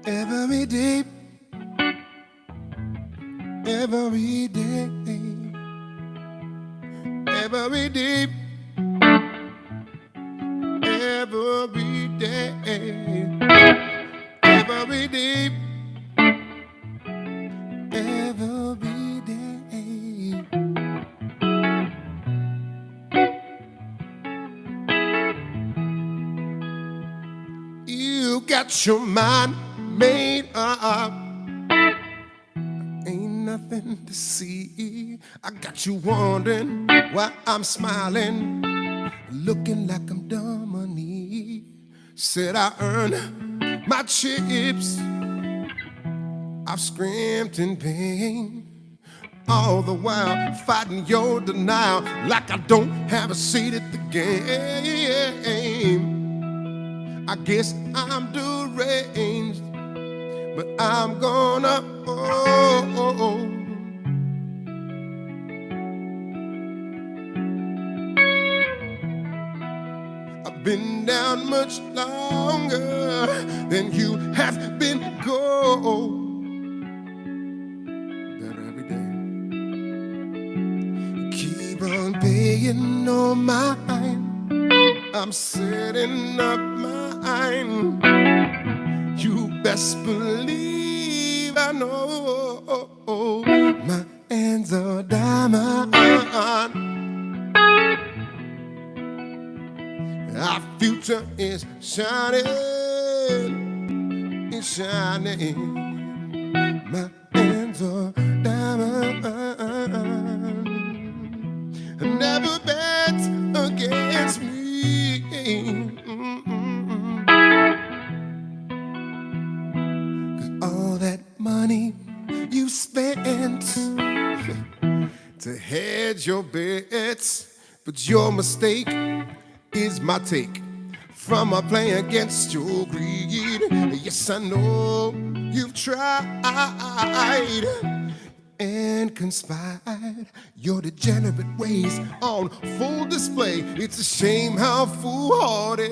Every day, every day, every day. Every day, every day, every day. You got your mind made up. Ain't nothing to see. I got you wondering why I'm smiling, looking like I'm Dominique. Said I earned my chips. I've screamed in pain, all the while fighting your denial, like I don't have a seat at the game. I guess I'm deranged, but I'm gonna been down much longer than you have been gone. Better every day. Keep on paying on mine. I'm setting up mine. You best believe I know my hands are diamond. I feel future is shining, it's shining. My hands are diamond. Never bet against me. Cause all that money you spent to hedge your bets, but your mistake is my take from a play against your greed. Yes, I know you've tried and conspired your degenerate ways on full display. It's a shame how foolhardy.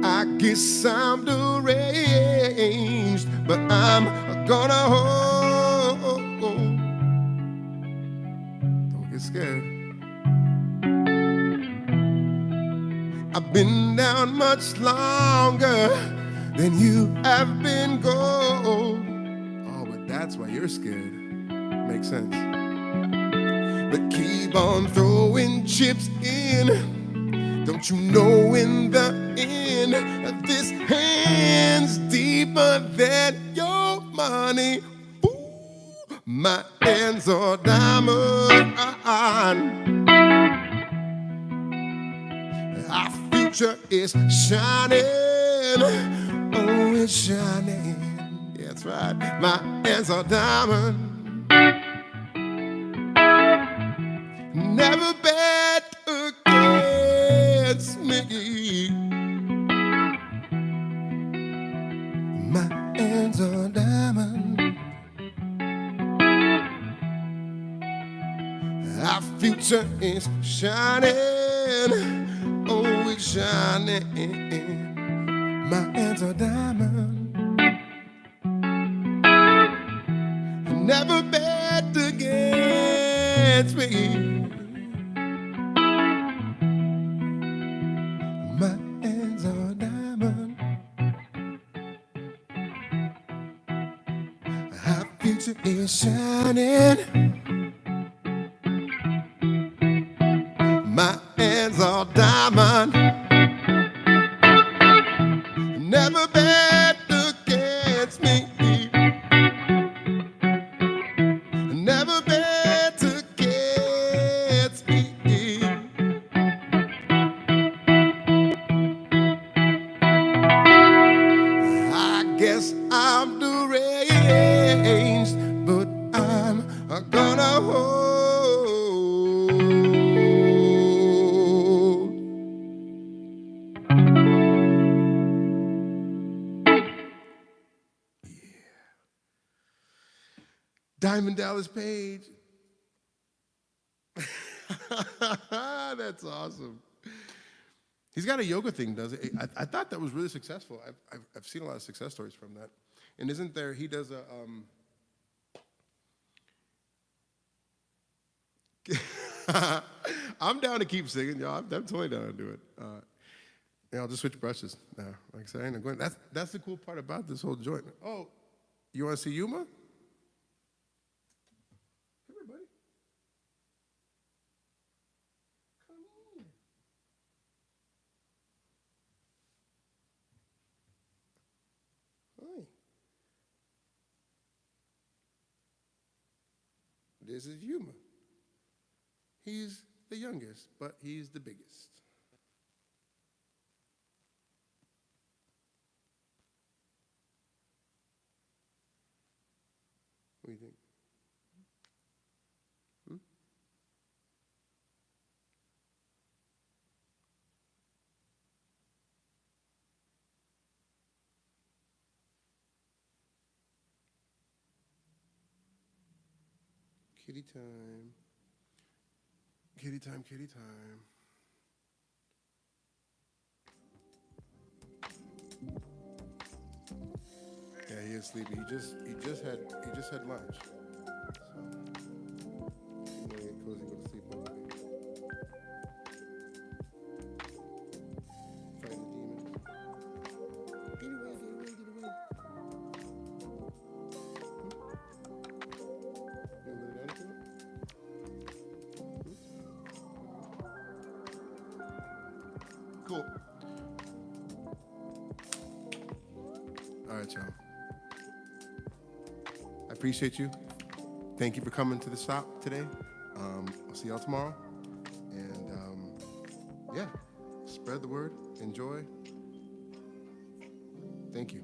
I guess I'm deranged, but I'm gonna hold. Don't get scared. I've been down much longer than you have been gold. Oh, but that's why you're scared. Makes sense. But keep on throwing chips in. Don't you know in the end, this hand's deeper than your money. Ooh, my hands are diamond. Our future is shining. Oh, it's shining. Yeah, that's right. My hands are diamond. Never bet against me. My hands are diamond. Our future is shining. Oh, it's shining. My hands are diamond. Never bet against me. My hands are diamond. Our future is shining. My hands are diamond. Never bet against me. Never bet against me. I guess I'm deranged, but I'm gonna hold. Diamond Dallas Page. That's awesome. He's got a yoga thing, does it? I thought that was really successful. I've seen a lot of success stories from that. And isn't there, he does a, I'm down to keep singing, y'all. I'm totally down to do it. Yeah, I'll just switch brushes now. Like I said, I ain't going. That's the cool part about this whole joint. Oh, you want to see Yuma? Come here, buddy. Come here. Hi. This is Yuma. He's the youngest, but he's the biggest. What do you think? Kitty time. Kitty time, kitty time. Yeah, he is sleepy. He just had lunch. So he's gonna get cozy, go to sleep hopefully. Fighting the demons. Get away, get away, get away. You want to lay down to it? cool. All right, y'all. I appreciate you. Thank you for coming to the shop today. I'll see y'all tomorrow. And yeah, spread the word. Enjoy. Thank you.